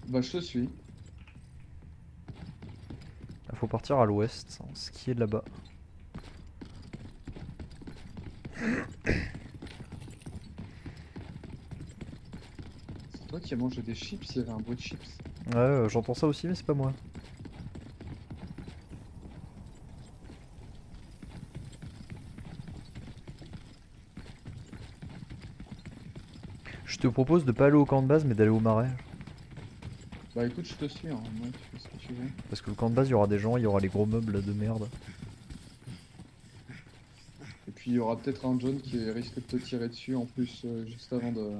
Bah je te suis. Là, faut partir à l'ouest, ce qui est de là-bas. C'est toi qui as mangé des chips, il y avait un bruit de chips. Ouais, j'entends ça aussi, mais c'est pas moi. Je te propose de pas aller au camp de base, mais d'aller au marais. Bah écoute, je te suis, hein. Moi, tu fais ce que tu veux. Parce que le camp de base, il y aura des gens, il y aura les gros meubles là, de merde. Et puis il y aura peut-être un John qui risque de te tirer dessus en plus, juste avant de...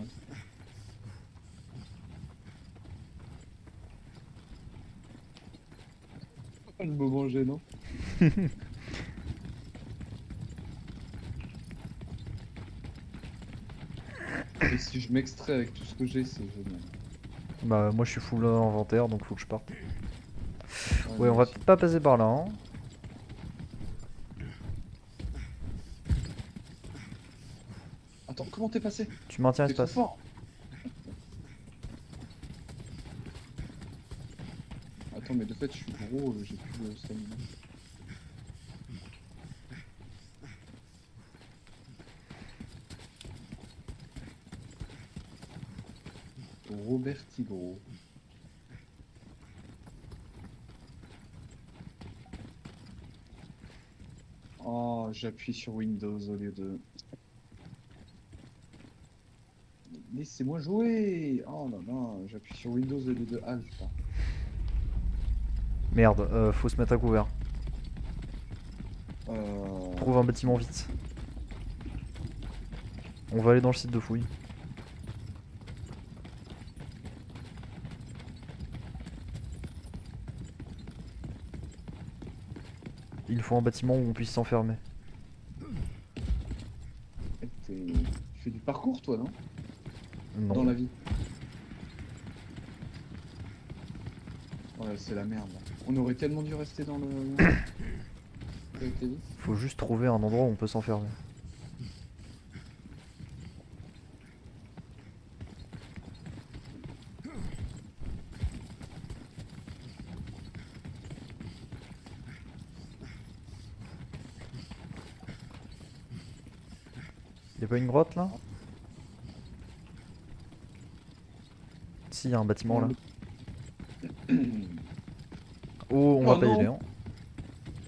Le moment gênant. Et si je m'extrais avec tout ce que j'ai, c'est génial. Bah, moi je suis full inventaire, donc faut que je parte. Ouais, moi on va aussi. peut-être pas passer par là, hein. Attends, comment t'es passé? Tu maintiens T'es trop l'espace. fort. Attends, mais de fait, je suis gros, j'ai plus de stamina. Robert Tigro. Oh, j'appuie sur Windows au lieu de... Laissez-moi jouer. Oh là là, j'appuie sur Windows au lieu de Alt. Merde, faut se mettre à couvert. Euh... Trouve un bâtiment vite. On va aller dans le site de fouille. Il faut un bâtiment où on puisse s'enfermer. Tu fais du parcours, toi, non? Non. Dans la vie. Ouais, c'est la merde. On aurait tellement dû rester dans le... Ça a été vite. Faut juste trouver un endroit où on peut s'enfermer. Y'a pas une grotte là? Si, y'a un bâtiment là. Oh, on Oh va pas y non. aller, hein.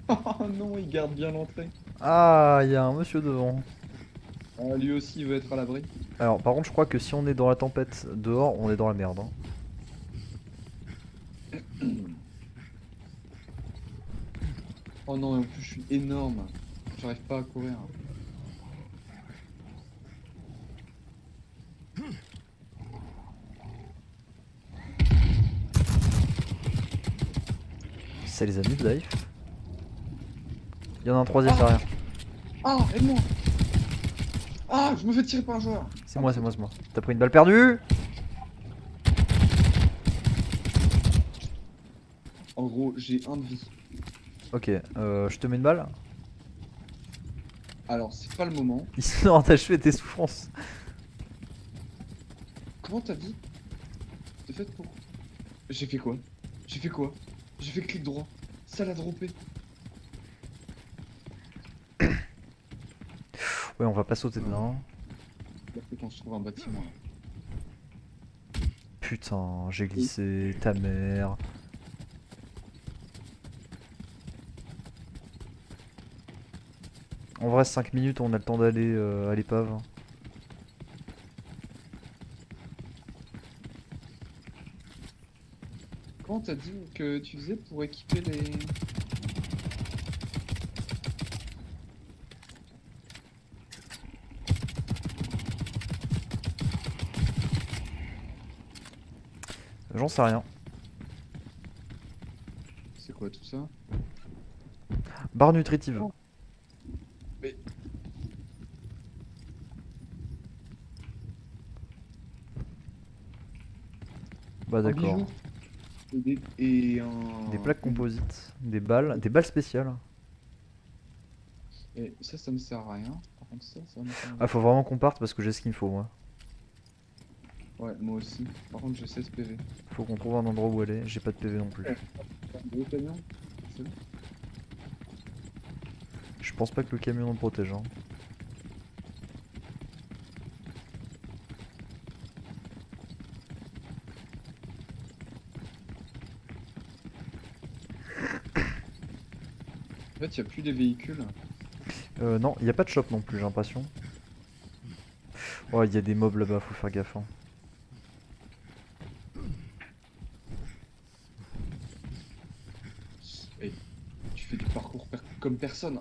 Oh non, il garde bien l'entrée. Ah, y'a un monsieur devant. Ah, lui aussi, il veut être à l'abri. Alors, par contre, je crois que si on est dans la tempête dehors, on est dans la merde, hein. Oh non, et en plus, je suis énorme. J'arrive pas à courir. Ça les a mis de life. Y'en a un troisième derrière. Ah, aide-moi. Ah, je me fais tirer par un joueur. C'est moi, c'est moi, c'est moi. T'as pris une balle perdue? En gros, j'ai un de vie. Ok, je te mets une balle. Alors, c'est pas le moment. Ils sont achevés tes souffrances. Comment t'as dit? T'es fait pour... J'ai fait quoi? J'ai fait quoi? J'ai fait clic droit. Ça l'a droppé. Ouais, on va pas sauter dedans. Il faut qu'on se trouve un bâtiment là. Putain, j'ai glissé, ta mère. En vrai, 5 minutes, on a le temps d'aller à l'épave. Comment t'as dit que tu faisais pour équiper les... J'en sais rien. C'est quoi tout ça? Barre nutritive. Mais Bah Un d'accord. bijou. Et un... Des plaques composites, des balles spéciales. Et ça me sert à rien. Par contre, ça me sert à Ah, rien. faut vraiment qu'on parte parce que j'ai ce qu'il me faut moi. Ouais, moi aussi. Par contre, j'ai 16 PV. Faut qu'on trouve un endroit où aller, j'ai pas de PV non plus. Ouais. Un gros camion. C'est bon. Je pense pas que le camion nous protège. Hein. En fait, il n'y a plus des véhicules. Non, y a pas de shop non plus, j'ai l'impression. Oh, il y a des mobs là-bas, faut faire gaffe. Hein. Et tu fais du parcours comme personne.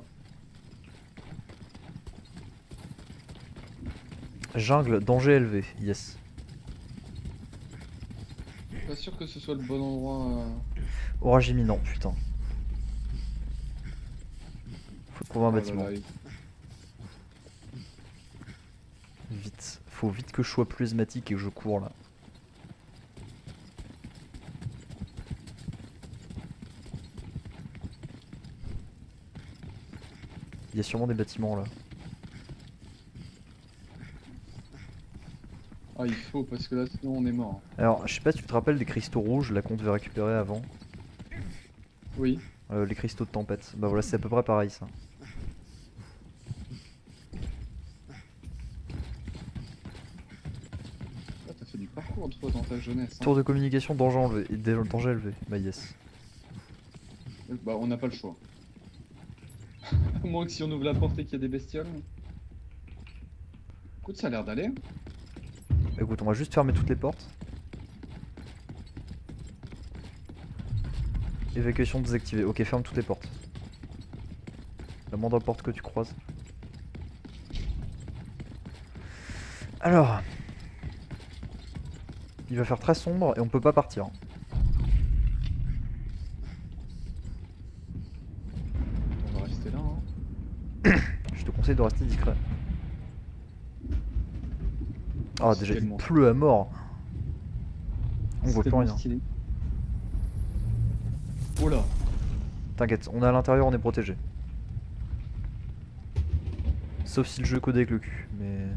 Jungle, danger élevé, yes. Pas sûr que ce soit le bon endroit. Orage imminent, putain. Faut trouver un Oh là bâtiment. là, Vite. Faut vite que je sois plus asthmatique et que je cours là. Il y a sûrement des bâtiments là. Ah, il faut, parce que là, sinon on est mort. Alors, je sais pas si tu te rappelles des cristaux rouges là qu'on devait récupérer avant. Oui. Les cristaux de tempête. Bah voilà, c'est à peu près pareil ça. Ah, t'as fait du parcours toi dans ta jeunesse. Hein. Tour de communication, danger enlevé. Danger élevé. Bah yes. Bah, on n'a pas le choix. À moins que si on ouvre la porte et qu'il y a des bestioles. Écoute, ça a l'air d'aller. Écoute, on va juste fermer toutes les portes. Évacuation désactivée. Ok, ferme toutes les portes. La moindre porte que tu croises. Alors. Il va faire très sombre et on peut pas partir. On va rester là. Hein. Je te conseille de rester discret. Ah, C'est déjà il tellement- pleut à mort. On c'est voit plus tellement rien. stylé. Oh là. T'inquiète, on est à l'intérieur, on est protégé. Sauf si le jeu est codé avec le cul, mais...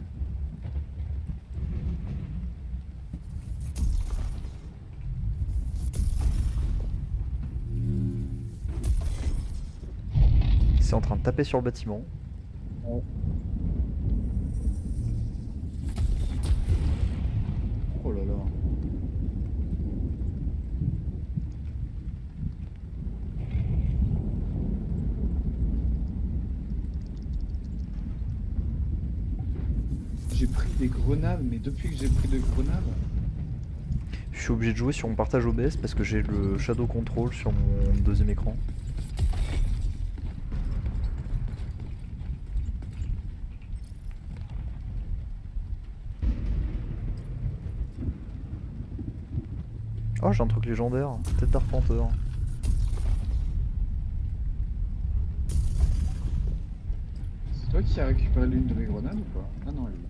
C'est en train de taper sur le bâtiment. Oh. Oh là là. J'ai pris des grenades, mais depuis que j'ai pris des grenades, Je suis obligé de jouer sur mon partage OBS parce que j'ai le Shadow Control sur mon deuxième écran. Oh, j'ai un truc légendaire, tête d'arpenteur. c'est toi qui as récupéré l'une de mes grenades ou pas? Ah non, elle est là.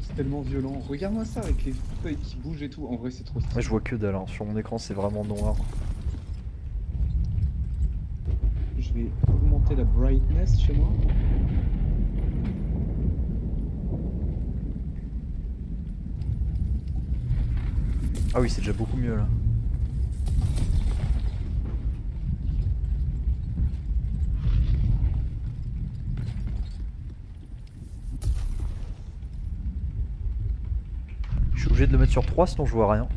C'est tellement violent. Regarde-moi ça avec les feuilles qui bougent et tout. En vrai, c'est trop stylé. Ouais, je vois que dalle, hein. Sur mon écran c'est vraiment noir. Je vais augmenter la brightness chez moi. Ah oui, c'est déjà beaucoup mieux là. Je suis obligé de le mettre sur 3 sinon je vois rien.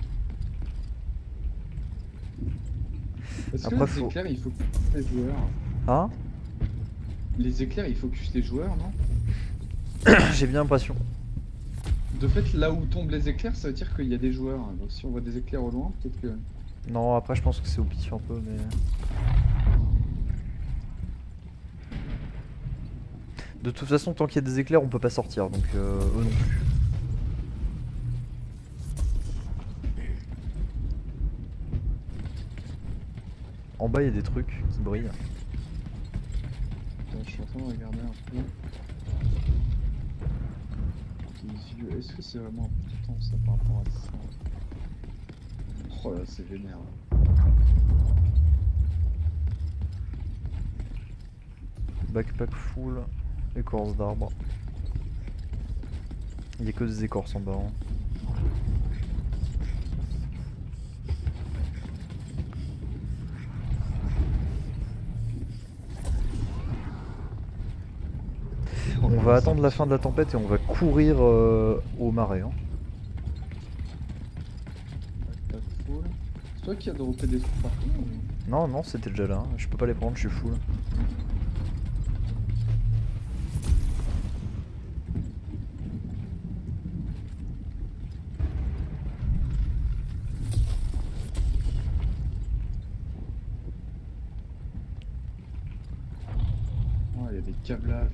Parce Après, que faut- les éclairs, il faut focus les joueurs. Hein? Les éclairs, il focus les joueurs, non? J'ai bien l'impression. De fait, là où tombent les éclairs, ça veut dire qu'il y a des joueurs. Donc si on voit des éclairs au loin, peut-être que... Non, après je pense que c'est au pif un peu, mais... De toute façon, tant qu'il y a des éclairs, on peut pas sortir, donc eux non plus. En bas, il y a des trucs qui brillent. Attends, je suis en train de regarder un peu. Tes yeux, est-ce que c'est vraiment important ça par rapport à ça? Oh là, c'est vénère. Backpack full, écorce d'arbre. Il y a que des écorces en bas. Hein. On va attendre la fin de la tempête et on va courir au marais. Hein. Pas full. C'est toi qui as droppé des trucs partout ou... Non, non, c'était déjà là. Hein. Je peux pas les prendre, je suis full. Oh, il y a des câblages.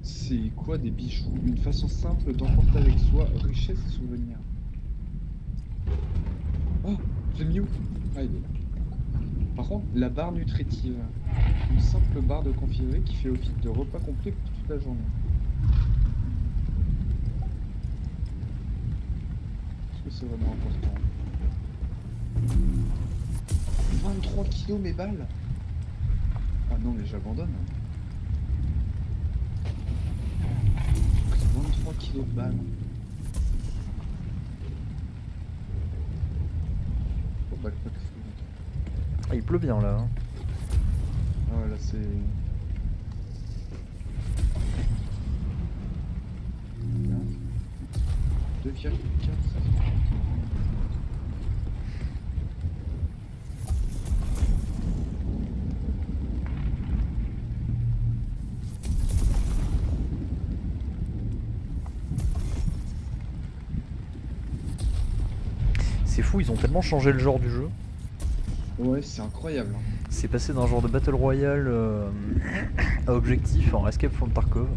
C'est quoi des bijoux? Une façon simple d'emporter avec soi richesse et souvenirs. Oh, j'ai mis où? Ah, il est là. Par contre, la barre nutritive. Une simple barre de configurer qui fait office de repas complet pour toute la journée. Est-ce que c'est vraiment important? 23 kilos mes balles? Ah non, mais j'abandonne. 23 kilos de balles. Oh, backpack full. Ah, il pleut bien là. Hein. Ah ouais, là c'est... 2,4. C'est fou, ils ont tellement changé le genre du jeu. Ouais, c'est incroyable. Hein. C'est passé d'un genre de Battle Royale à objectif en Escape from Tarkov.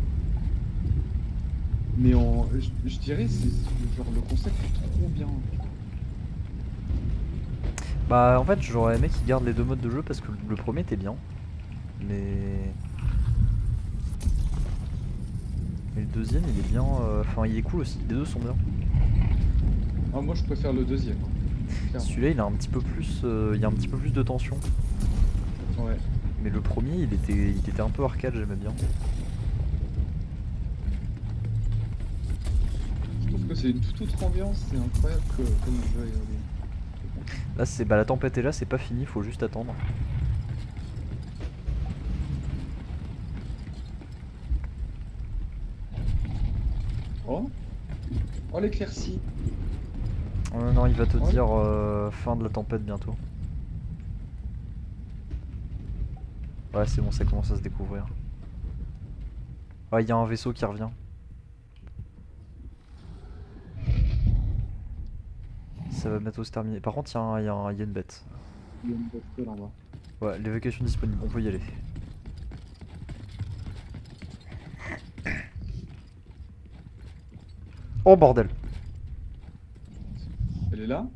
Mais je dirais, c'est genre le concept est trop bien. Bah en fait j'aurais aimé qu'ils gardent les deux modes de jeu parce que le premier était bien. Mais le deuxième il est bien, enfin il est cool aussi, les deux sont bien. Ah, moi je préfère le deuxième. Hein, Celui-là il a un petit peu plus, il y a un petit peu plus de tension. ouais. Mais le premier il était un peu arcade, j'aimais bien. Je trouve que c'est une toute autre ambiance, c'est incroyable comme jeu est évolué. Là c'est bah la tempête est là, c'est pas fini, faut juste attendre. Oh, oh l'éclaircie. Non il va te Ouais. dire fin de la tempête bientôt. Ouais c'est bon, ça commence à se découvrir. Ouais il y a un vaisseau qui revient. Ça va bientôt se terminer. Par contre il y a une bête. Il y a une bête en bas. Ouais, l'évacuation disponible, on peut y aller. Oh bordel! Elle est là?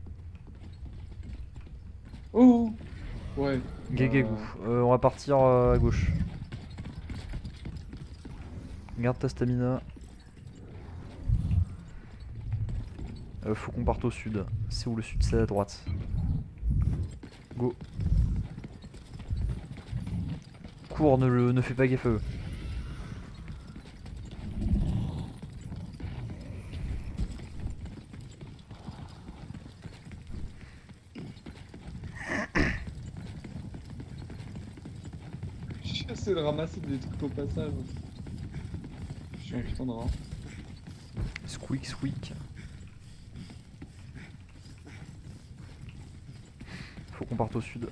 Oh, ouais. Guéguégou. On va partir à gauche. Garde ta stamina. Faut qu'on parte au sud. C'est où le sud? C'est à droite. Go. Cours, ne fais pas gaffe à eux. J'essaie de ramasser des trucs au passage. Je suis un putain de rat. Squeak, squeak. Faut qu'on parte au sud.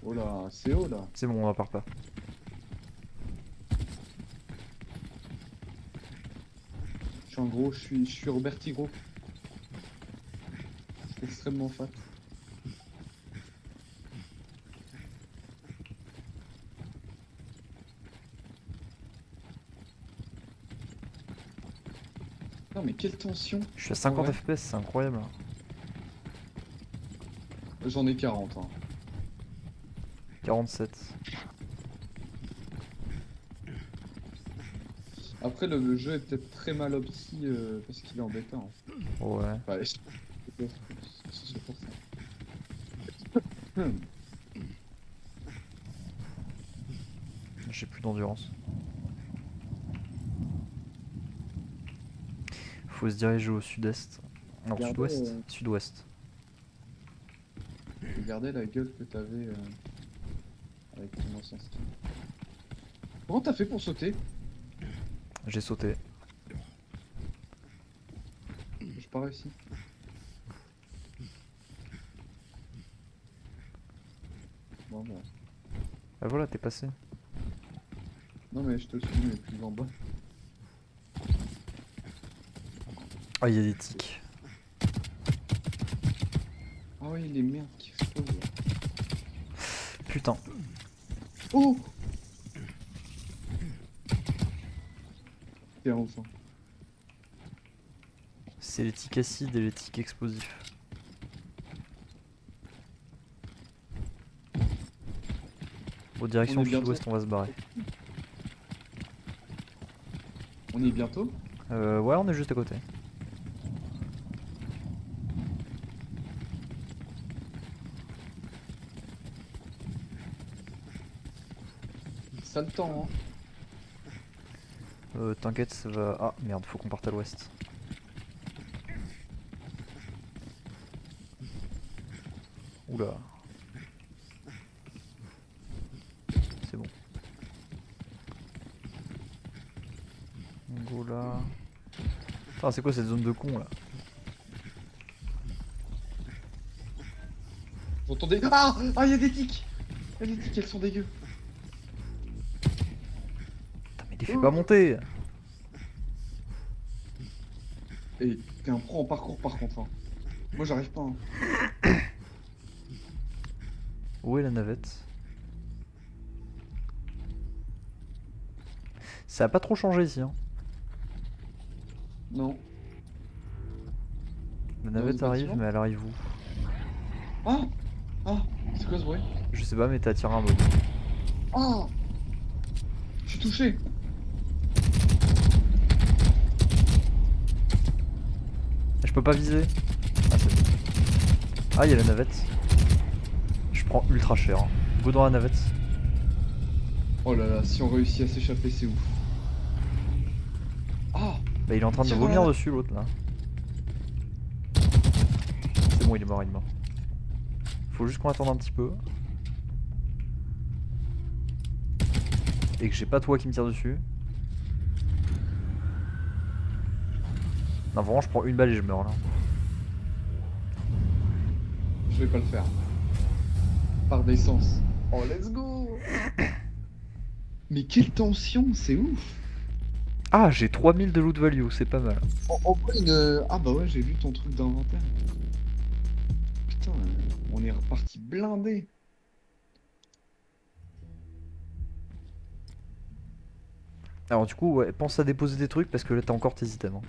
Oh là, c'est haut là. C'est bon, on repart pas. Je suis un gros, je suis Roberti gros. C'est extrêmement fat. Non mais quelle tension. Je suis à 50 Ouais. FPS, c'est incroyable. J'en ai 40. Hein. 47. Après le jeu est peut-être très mal opti parce qu'il est en bêta. Hein. Ouais. Enfin, c'est pour ça. J'ai plus d'endurance. Faut se diriger au sud-est. Non, Regardez, sud-ouest. Sud-ouest. Regardez la gueule que t'avais avec ton ancien skin. Comment t'as fait pour sauter? J'ai sauté. J'ai pas réussi. Bon bah. Ah voilà, t'es passé. Non mais je te suis mais plus en bas. Ah, il y a des tics. Ah oui les merdes qui explosent. Putain. Oh. T'es enfin. C'est les tics acides et les tics explosifs. Aux directions On est bientôt. sud-ouest, on va se barrer. On est bientôt. Ouais, on est juste à côté. Ça le temps hein. T'inquiète, ça va... Ah, merde, faut qu'on parte à l'ouest. Oula. C'est bon. On go là. Putain, c'est quoi cette zone de con là? Vous entendez? Ah! Ah y'a des tics! Y'a des tics, elles sont dégueu. Putain, mais les fais pas monter! Et t'es un pro en parcours par contre. Hein. Moi j'arrive pas. Hein. Où est la navette? Ça a pas trop changé ici, hein. Non. La Dans navette ce arrive, bâtiment mais elle arrive où? Ah! Ah! C'est quoi ce bruit? Je sais pas, mais t'as tiré un mode. Ah! Je suis touché! Je peux pas viser. Ah, c'est bon. Ah, y'a la navette. Je prends ultra cher. Hein. Go dans la navette. Oh là là, si on réussit à s'échapper, c'est ouf. Ah! Bah, il est en train de Tire dans vomir la- dessus, l'autre là. C'est bon, il est mort, il est mort. Faut juste qu'on attende un petit peu. Et que j'ai pas toi qui me tire dessus. Non, vraiment, je prends une balle et je meurs là. Je vais pas le faire. Par d'essence. Oh, let's go! Mais quelle tension, c'est ouf! Ah, j'ai 3000 de loot value, c'est pas mal. En vrai, ah bah ouais, j'ai vu ton truc d'inventaire. Putain, on est reparti blindé. Alors, du coup, ouais, pense à déposer des trucs parce que là, t'as encore tes items.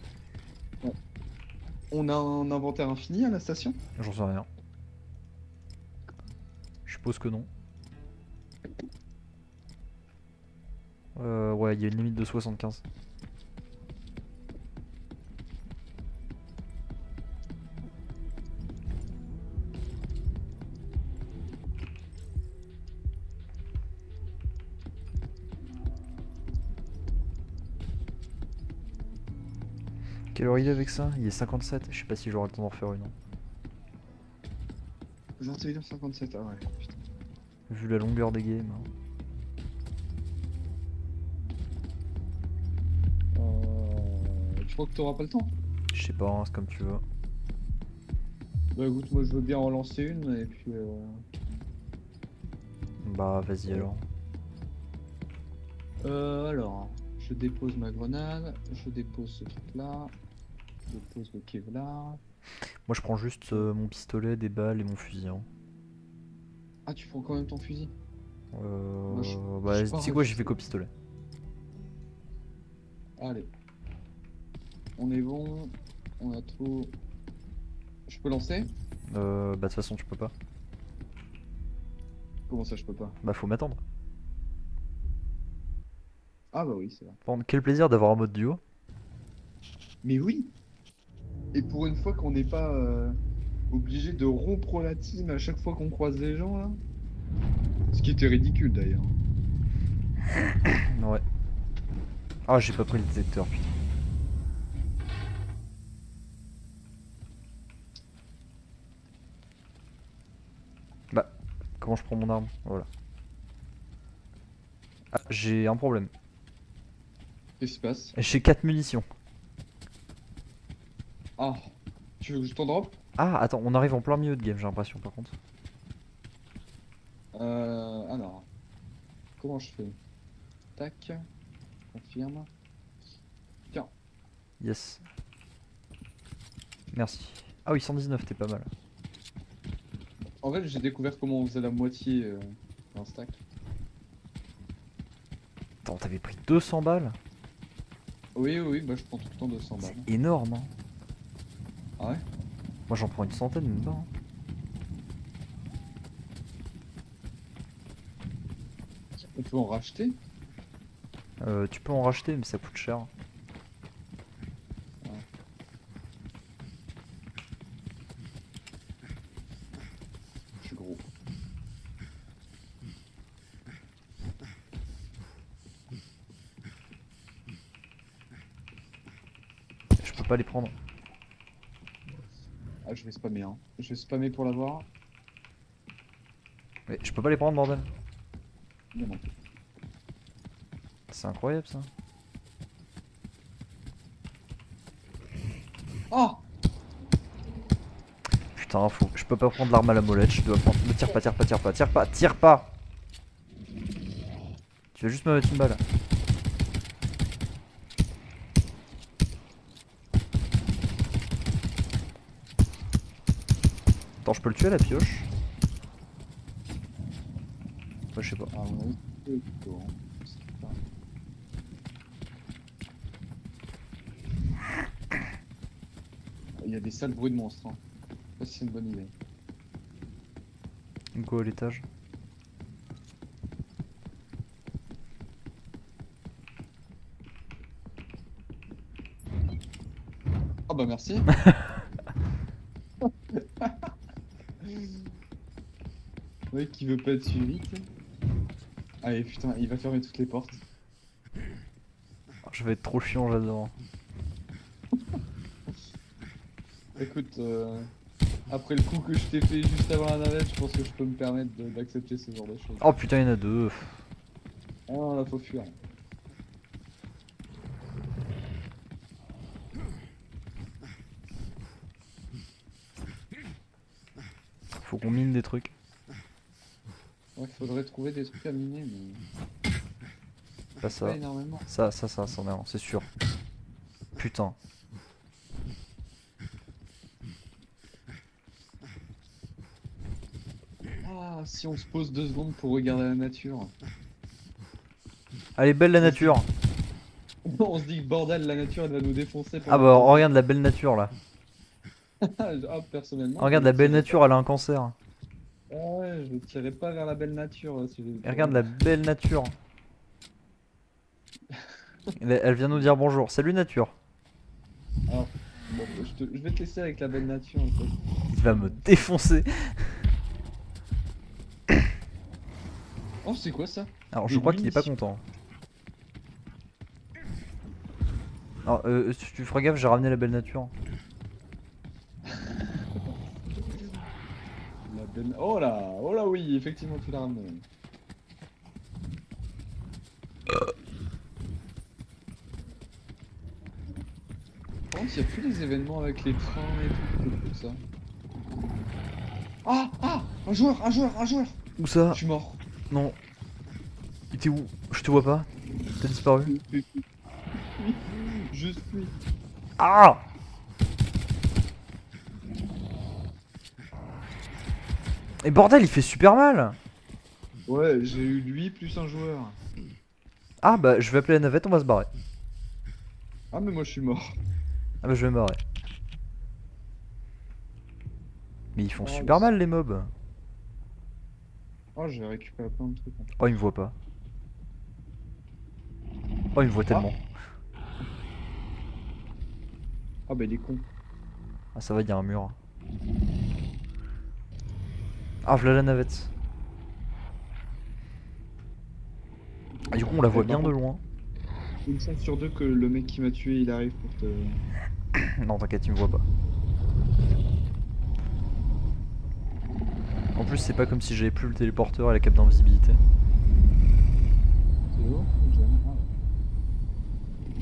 Hein. On a un inventaire infini à la station? J'en sais rien. Je suppose que non. Ouais, il y a une limite de 75. Quelle heure il est avec ça? Il est 57. Je sais pas si j'aurai le temps d'en refaire une. 21h57, ah ouais, putain. Vu la longueur des games. Hein. Tu crois que t'auras pas le temps? Je sais pas, hein, c'est comme tu veux. Bah écoute, moi je veux bien en lancer une et puis Bah, vas-y alors. alors, je dépose ma grenade, je dépose ce truc là, je dépose le Kevlar. Moi, je prends juste mon pistolet, des balles et mon fusil. Hein. Ah, tu prends quand même ton fusil? Moi, Bah, je tu pars sais quoi, j'y juste- fais qu'au pistolet. Allez. On est bon. On a tout. Je peux lancer? Bah de toute façon tu peux pas. Comment ça, je peux pas? Bah faut m'attendre. Ah bah oui, c'est vrai. Bon, quel plaisir d'avoir un mode duo. Mais oui! Et pour une fois qu'on n'est pas obligé de rompre la team à chaque fois qu'on croise des gens, là. Ce qui était ridicule d'ailleurs. Ouais. Ah j'ai pas pris le détecteur putain. Bah, comment je prends mon arme? Voilà. Ah, j'ai un problème. Qu'est-ce qui se passe? J'ai 4 munitions. Ah! Tu veux que je t'en drop? Ah attends, on arrive en plein milieu de game j'ai l'impression par contre. Alors. Comment je fais? Tac. Confirme. Tiens. Yes. Merci. Ah oui 119 t'es pas mal. En fait, j'ai découvert comment on faisait la moitié d'un stack. Attends t'avais pris 200 balles? Oui, oui, bah je prends tout le temps 200 balles. Énorme hein. Ah ouais? Moi j'en prends une centaine même pas hein. On peut en racheter? Tu peux en racheter mais ça coûte cher. Je suis gros. Je peux pas les prendre. Ah, je vais spammer, hein. Je vais spammer pour l'avoir. Mais je peux pas les prendre bordel. Non, non. C'est incroyable ça. Oh! Putain fou, je peux pas prendre l'arme à la molette, je dois prendre. Ne tire pas, tire pas, tire pas, tire pas, tire pas. Tu vas juste me mettre une balle. Attends, je peux le tuer à la pioche? Ouais, je sais pas. Ah, on a eu plutôt, hein. C'est pas- Il y a des sales bruits de monstres, hein. Je sais pas si c'est une bonne idée. Go à l'étage. Ah bah merci. Ouais, qui veut pas être suivi, tu sais. Allez, putain, il va fermer toutes les portes. Je vais être trop chiant, j'adore. Écoute, après le coup que je t'ai fait juste avant la navette, je pense que je peux me permettre d'accepter ce genre de choses. Oh putain, il y en a deux. Ah non, là, faut fuir. Faut qu'on mine des trucs. Ouais, faudrait trouver des trucs à miner, mais Pas pas ça. énormément. Ça, c'en est un, c'est sûr. Putain. Ah, si on se pose 2 secondes pour regarder la nature. Elle est belle la nature. On se dit que bordel, la nature, elle va nous défoncer. Ah bah regarde la belle nature là. Ah, personnellement. Regarde je la belle tirais nature, elle a un cancer. pas. Ah ouais, je ne tirais pas vers la belle nature. Si Et regarde la belle nature. Elle vient nous dire bonjour. Salut nature. Alors, bon, je vais te laisser avec la belle nature. En fait. Il va me défoncer. Oh, c'est quoi ça? Alors je Des crois qu'il est pas munitions. content. Alors tu feras gaffe, j'ai ramené la belle nature. La belle... Oh là oui, effectivement tu l'as ramené. Par contre, il n'y a plus les événements avec les trains et tout ça. Ah! Ah! Un joueur! Un joueur! Un joueur! Où ça? Je suis mort. Non. Il était où? Je te vois pas. T'as disparu. Je suis. Ah! Et bordel, il fait super mal. Ouais, j'ai eu lui plus un joueur. Ah bah je vais appeler la navette, on va se barrer. Ah mais moi je suis mort. Ah bah je vais me barrer. Mais ils font Oh, super mal les mobs. oh, j'ai récupéré plein de trucs. Oh il me voit pas. Oh il me voit Ah, tellement. ah bah il est con. Ah ça va, il y a un mur. Ah voilà la navette. Ah, du coup on la voit Par bien de contre, loin. une chance sur deux que le mec qui m'a tué, il arrive pour te... Non t'inquiète, il me voit pas. En plus c'est pas comme si j'avais plus le téléporteur et la cape d'invisibilité. C'est lourd, j'aime. Ah,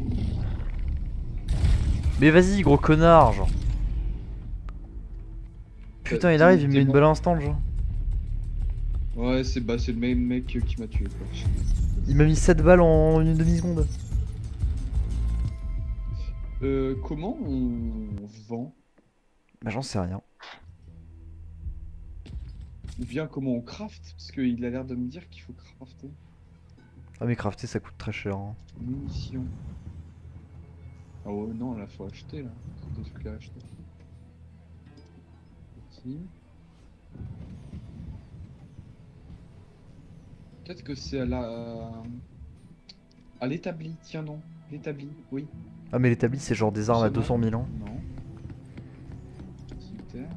ouais. Mais vas-y gros connard genre. Putain il arrive, il me met une balle instant genre. Ouais, c'est bah, c'est le même mec qui m'a tué, quoi. Il m'a mis 7 balles en une demi-seconde. Comment on vend? Bah j'en sais rien. Ou bien comment on craft? Parce qu'il a l'air de me dire qu'il faut crafter. Ah mais crafter ça coûte très cher hein. Munitions. Ah ouais, non, là, faut acheter, là. C'est des trucs à acheter. Ici. Peut-être que c'est à l'établi. Tiens, non. L'établi, oui. Ah mais l'établi c'est genre des armes à 200 000 ans. Non. Super.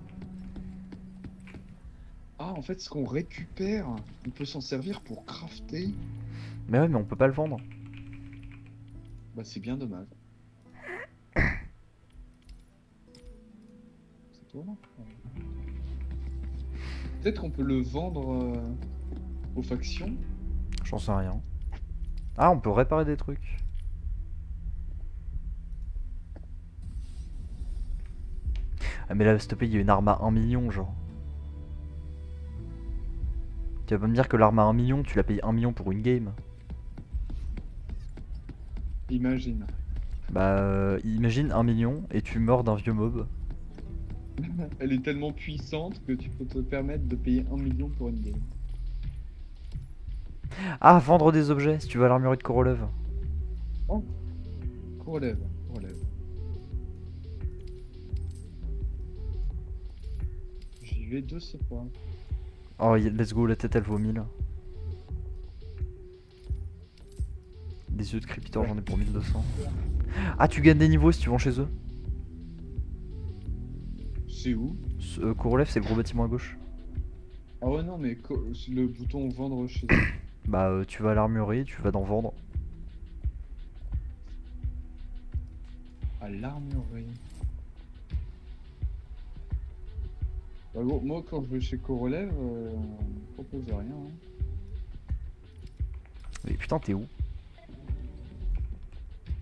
Ah, en fait, ce qu'on récupère, on peut s'en servir pour crafter. Mais ouais mais on peut pas le vendre. Bah, c'est bien dommage. C'est toi, là? Peut-être qu'on peut le vendre aux factions. J'en sais rien. Ah on peut réparer des trucs. Ah mais là s'il te plaît il y a une arme à 1 million genre. Tu vas pas me dire que l'arme à 1 million tu l'as payé 1 million pour une game. Imagine. Bah imagine 1 million et tu meurs d'un vieux mob. Elle est tellement puissante que tu peux te permettre de payer 1 million pour une game. Ah vendre des objets si tu vas à l'armurerie de Korolev. Oh, relève, relève. J'y vais de ce point. Oh let's go, la tête elle vaut 1000. Des yeux de crépiteur j'en ai pour 1200. Ah tu gagnes des niveaux si tu vends chez eux. C'est où? Korolev c'est le gros bâtiment à gauche. Ah ouais, non, mais le bouton vendre chez eux. Bah tu vas à l'armurerie, tu vas d'en vendre. À l'armurerie. Bah, gros, moi, quand je vais chez Korolev, on me propose rien. Hein. Mais putain t'es où?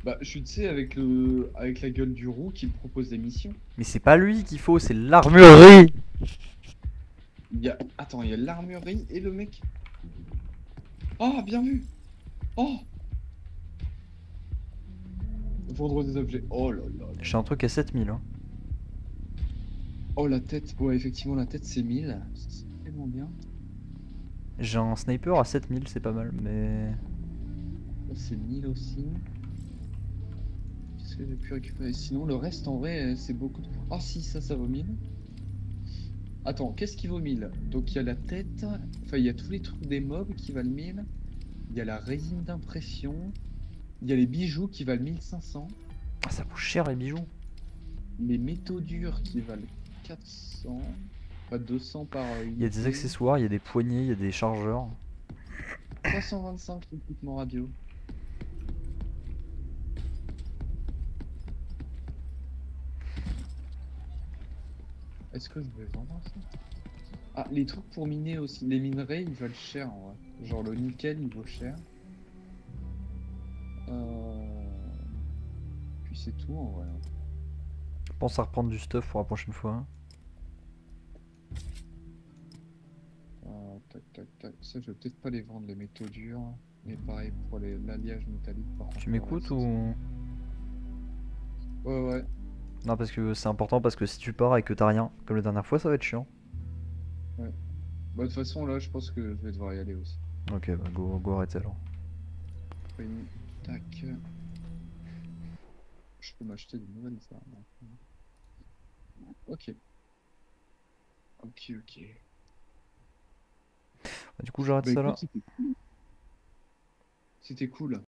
Bah, je suis, tu sais, avec la gueule du roux qui me propose des missions. Mais c'est pas lui qu'il faut, c'est l'armurerie. Attends, il y a l'armurerie et le mec. Oh, bien vu. Oh, vendre des objets. Oh là là. J'ai un truc à 7000 hein. Oh, la tête. Ouais, effectivement, la tête, c'est 1000. C'est tellement bien. J'ai un sniper à 7000, c'est pas mal, mais... Ça, c'est 1000 aussi. Qu'est-ce que j'ai pu récupérer? Sinon, le reste, en vrai, c'est beaucoup. Ah, si, ça vaut 1000. Attends, qu'est-ce qui vaut 1000? Donc, il y a la tête. Enfin, il y a tous les trucs des mobs qui valent 1000. Il y a la résine d'impression. Il y a les bijoux qui valent 1500. Ah, ça coûte cher les bijoux. Les métaux durs qui valent 400. Pas 200 par Il y a des unité. accessoires, il y a des poignées, il y a des chargeurs. 325 l'équipement radio. Est-ce que je vais vendre ça? Ah, les trucs pour miner aussi. Les minerais, ils valent cher en vrai. Genre le nickel, il vaut cher. Puis c'est tout en vrai. Pense à reprendre du stuff pour la prochaine fois. Tac, tac, tac. Ça, je vais peut-être pas les vendre, les métaux durs. Mais pareil pour l'alliage métallique. Par contre, Tu m'écoutes ou... Ouais, ouais. Non parce que c'est important parce que si tu pars et que t'as rien, comme la dernière fois ça va être chiant. Bah, de toute façon, là, je pense que je vais devoir y aller aussi. Ok bah go arrêter alors. Tac. Je peux m'acheter de nouvelles armes. Ok. Ok, ok. Du coup, j'arrête Bah ça là. écoute, c'était cool. C'était cool.